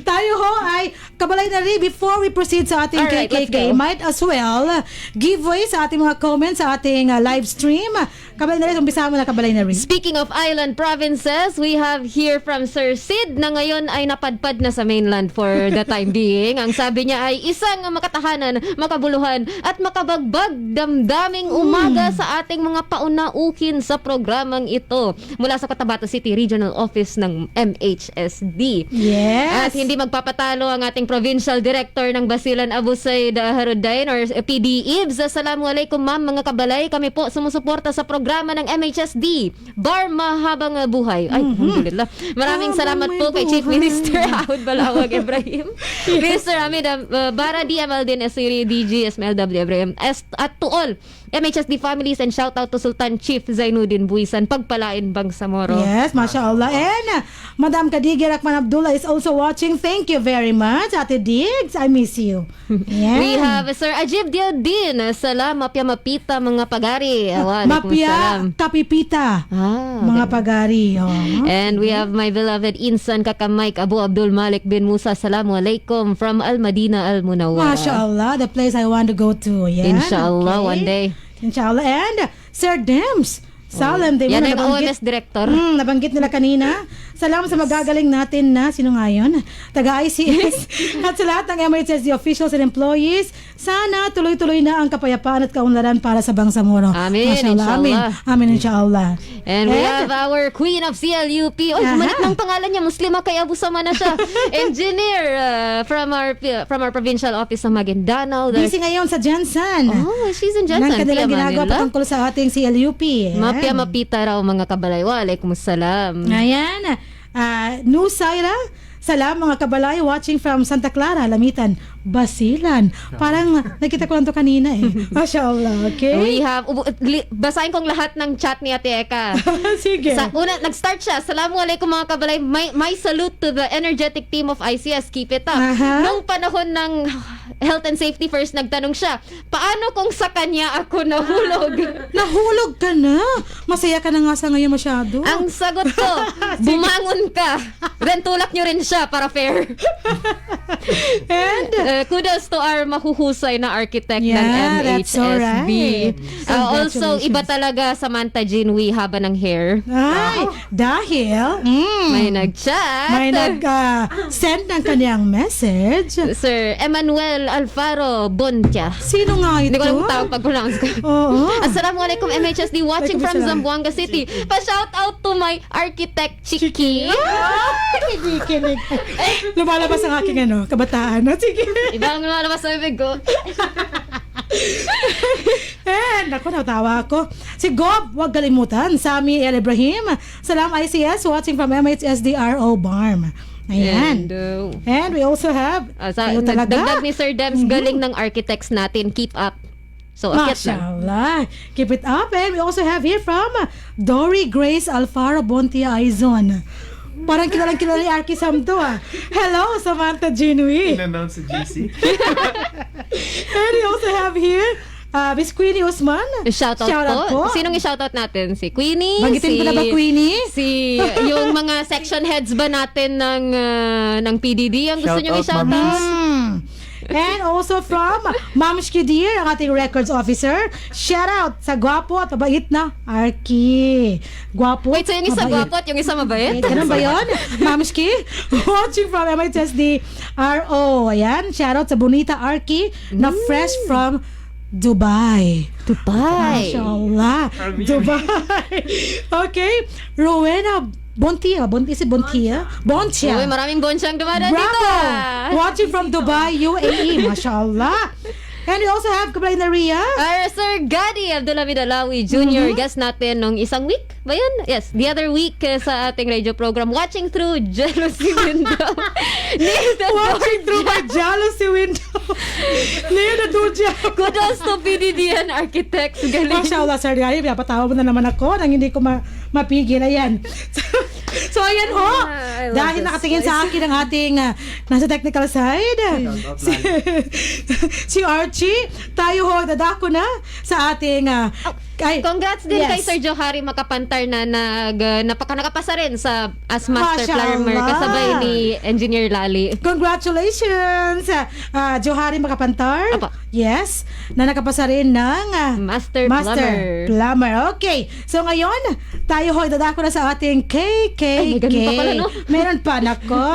Tayo ho ay kabalay na rin before we proceed sa ating Alright, let's KKK. go. Might as well give way sa ating mga comments sa ating live stream. Kabalay na rin, umpisa mo na kabalay na rin. Speaking of island provinces, we have here from Sir Sid na ngayon ay napadpad na sa mainland for the time being. Ang sabi niya ay isang makatahanan, makabuluhan at makabagbag damdaming umaga sa ating mga paunauhin sa programang ito. Mula sa Cotabato City Regional Office ng MHSD. Yes. At hindi magpapatalo ang ating Provincial Director ng Basilan Abu Said Harudain or PD IBS. Assalamualaikum ma'am mga kabalay. Kami po sumusuporta sa programa ng MHSD. BARM mahabang buhay. Ay, alhamdulillah. Maraming salamat po kay Chief Minister Ahud Balawag Ibrahim. Mr. Hamid Baradi Amaldin Esiri DG SMLW Ibrahim. At to all MHSD families and shout out to Sultan Chief Zainuddin Buisan Pagpalain Bangsamoro. Yes, mashallah. And Madam Kadigi Rakman Abdullah is also watching. Thank you very much, Ate Diggs. I miss you. Yeah. We have Sir Ajib Diodin. Salam, mapya mapita mga pagari. Mapya kapipita. Mga pagari. Oh. And we have my beloved Insan Kakamike Abu Abdul Malik bin Musa. Assalamualaikum from Al Madina Al Munawwara. Mashallah, the place I want to go to. Yan. Inshallah, Okay. one day. Inshallah. And Sir Dems. Salam din mo Yan na ang OMS Director. nabanggit nila kanina. Salamat sa magagaling natin na sino nga yun? Taga-ICS at sa lahat ng MHSD officials and employees. Sana tuloy-tuloy na ang kapayapaan at kaunlaran para sa Bangsamoro. Amin, Mashallah. inshallah. Amin, inshallah. And we have our Queen of CLUP. Oy, bumalik ng pangalan niya. Muslima kay Abu Sama na siya. Engineer from our provincial office sa Maguindanao. Busy ngayon sa Jansan. Oh, she's in Jansan. Nang kanilang ginagawa patungkol sa ating CLUP. Mapya mapita raw mga kabalay. Waalaikumsalam. Ayan. Nusaira, salam mga kabalay watching from Santa Clara, Lamitan, Basilan. Parang nakita ko lang to kanina eh. Mashallah, okay? We have, basahin kong lahat ng chat ni Ate Eka. Sige. Nag-start siya. Assalamualaikum mga kabalay. My salute to the energetic team of ICS. Keep it up. Nung panahon ng health and safety first, nagtanong siya, paano kung sa kanya ako nahulog? Nahulog ka na? Masaya ka na nga sa ngayon masyado. Ang sagot ko, bumangon ka. Then tulak nyo rin siya para fair. And kudos to our mahuhusay na architect ng that's MHSB. alright. Also, iba talaga Samantha Jean Wee haba ng hair. Ay, dahil May nag-chat. may nag-send ng kanyang message. Sir Emmanuel Alfaro Bontia. Sino nga ito? Hindi ko alam kung tawag pag-pronounce ko. Oo. Assalamualaikum MHSD watching from Waalaikumsalam. Zamboanga City. Pa-shout out to my architect Chiki. Kinig. Lumalabas ang aking kabataan. Sige. Ibang lumalabas sa bibig ko. Naku, natawa ako. Si Gob, huwag kalimutan. Sami El Ibrahim. Salam ICS, watching from MHSDRO BARM. Ayan. And we also have Dagdag ni Sir Dems, galing ng architects natin. Keep up. So, akit lang. Mashallah. Keep it up. And we also have here from Dory Grace Alfaro Bontia Aizon. Parang kilalang ni Arky Sam to Hello, Samantha Jinui. In-announce sa GC. And we also have here Miss Queenie Usman. Shoutout po. Sinong i-shoutout natin? Si Queenie? Bagitin ko na ba, Queenie? Yung mga section heads ba natin ng PDD ang gusto nyo i-shoutout? And also from Ma'am Shkidir, ang ating records officer. Shout out sa gwapo at mabait na Arky. Gwapo. Wait, so yung isa mabait. gwapo at yung isa mabait? Ganun ba yun? Ma'am Shki, watching from MHSD RO. Ayan, shout out sa Bonita Arky na fresh from Dubai. Mashallah. Dubai. Okay. Rowena Bontia. Bontia. Uy, maraming bonsyang dumadaan Bravo! dito. Watching from Dubai, UAE. Mashallah. And we also have Kabalay na Ria. Sir Gadi Abdulhamid Alawi Jr. Guest natin nung isang week ba yun? Yes, the other week sa ating radio program, Watching Through Jealousy Window. Watching through my jealousy window. Leo na Duja. Kudos to PDDN Architects. Galing. Mashallah, Sir Gadi. Pinapatawa mo na naman ako nang hindi ko mapigil. Ayan. So, ayan ho. I love Dahil this nakatingin sa akin ang ating nasa technical side. Si Archie. Tayo ho, dadako na sa ating Congrats din yes. kay Sir Johari Makapantar na nakapasa rin as Master Mashallah. Plumber kasabay ni Engineer Lali. Congratulations! Johari Makapantar. Apa. Yes. Na nakapasa rin ng Master Plumber. Okay. So ngayon, tayo ho, dadako na sa ating KKK. Ay, may ganun pa pala, no? Meron pa, nako.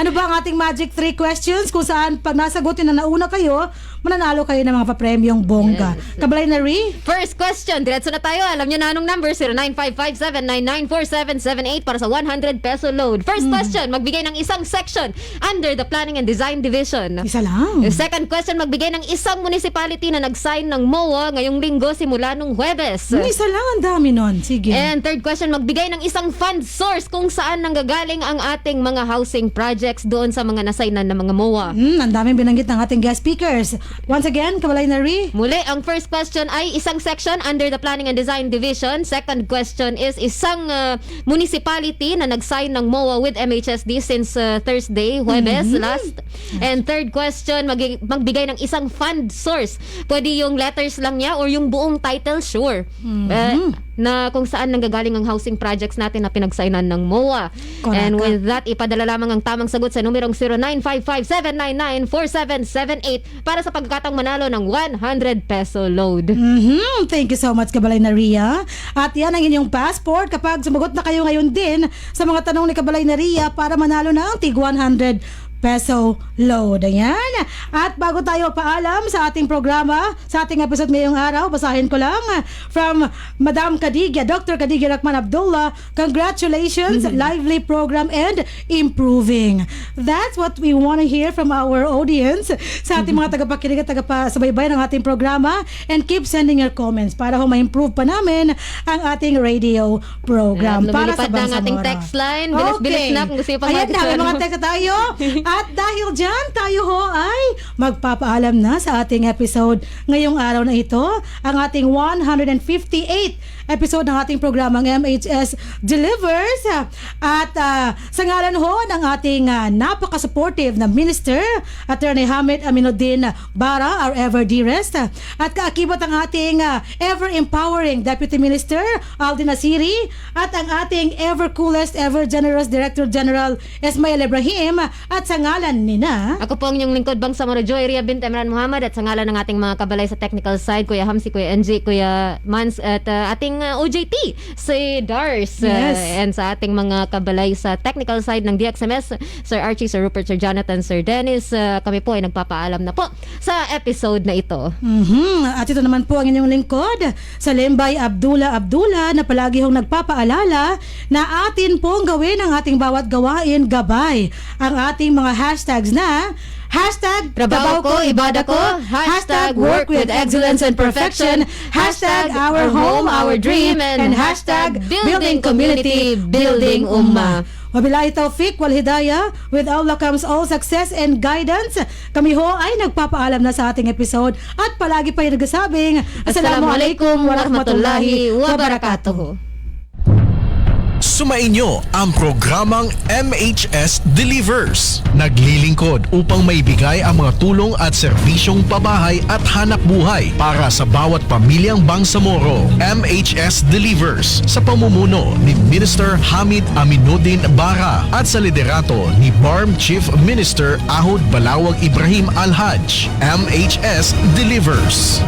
Ano ba ang ating Magic 3 questions kung saan pag nasagutin na nauna kayo, mananalo kayo ng mga papremyong bongga. Yes. Kabalay na Ri? First question, diretso na tayo. Alam niyo na anong number? 095579947778 para sa 100 peso load. First question, magbigay ng isang section under the Planning and Design Division. Isa lang. Second question, magbigay ng isang municipality na nag-sign ng MOA ngayong linggo simula nung Huwebes. Isa lang, ang dami nun. Sige. And third question, magbigay ng isang fund source kung saan nanggagaling ang ating mga housing projects doon sa mga nasaynan ng mga MOA. Ang daming binanggit ng ating guest speakers. Once again, Kabalay na Ri? Muli, ang first question ay isang section under the Planning and Design Division. Second question is isang municipality na nag-sign ng MOA with MHSD since Thursday, Huwebes last. And third question, magbigay ng isang fund source. Pwede yung letters lang niya or yung buong title, sure. Na kung saan nanggagaling ang housing projects natin na pinagsignan ng MOA. Correct. And with that, ipadala lamang ang tamang sagot sa numerong 0955-799-4778 para sa pagkatang manalo ng 100 peso load. Thank you so much, Kabalay na Ria. At yan ang inyong passport kapag sumagot na kayo ngayon din sa mga tanong ni Kabalay na Ria para manalo ng tig 100 peso load. Ayan. At bago tayo paalam sa ating programa, sa ating episode ngayong araw, basahin ko lang from Madam Kadigya, Dr. Kadigya Rakman Abdullah. Congratulations, lively program and improving. That's what we want to hear from our audience, sa ating mga tagapakinig at tagapasubaybay ng ating programa, and keep sending your comments para ma-improve pa namin ang ating radio program. Para sa Lumilipad na ang ating Bangsamoro. text line. Bilis-bilis na kung gusto nyo pang Ayan na, may mga text na tayo. At dahil dyan, tayo ho ay magpapaalam na sa ating episode ngayong araw na ito. Ang ating 158 episode ng ating programang MHS Delivers. At sa ngalan ho ng ating napaka-supportive na Minister, Attorney Hamid Aminuddin Bara, our ever dearest. At kaakibot ang ating ever-empowering Deputy Minister, Aldin Asiri. At ang ating ever-coolest, ever-generous Director General, Esmael Ibrahim. At sa ngalan nina, ako po ang inyong lingkod, Bangsamoro Joy Ria bint Emran Muhammad, at sa ngalan ng ating mga kabalay sa technical side, Kuya Hamsi, Kuya NJ, Kuya Mans, at ating OJT, si Dars. Yes. And sa ating mga kabalay sa technical side ng DXMS, Sir Archie, Sir Rupert, Sir Jonathan, Sir Dennis, kami po ay nagpapaalam na po sa episode na ito. At ito naman po ang inyong lingkod, sa Lembay Abdullah na palagi hong nagpapaalala na atin pong gawin ang ating bawat gawain gabay ang ating mga hashtags na Trabaho ko, ibada ko. Hashtag work with excellence and perfection. Hashtag our home, our dream. And hashtag building community, building ummah. Wabillahi taufiq wal hidayah. With Allah comes all success and guidance. Kami ho ay nagpapaalam na sa ating episode at palagi pa yung nagsasabing Assalamualaikum warahmatullahi wabarakatuh. Sumainyo ang programang MHS Delivers. Naglilingkod upang maibigay ang mga tulong at serbisyong pabahay at hanap buhay para sa bawat pamilyang Bangsamoro. MHS Delivers sa pamumuno ni Minister Hamid Aminuddin Bara at sa liderato ni BARM Chief Minister Ahud Balawag Ibrahim Alhaj. MHS Delivers.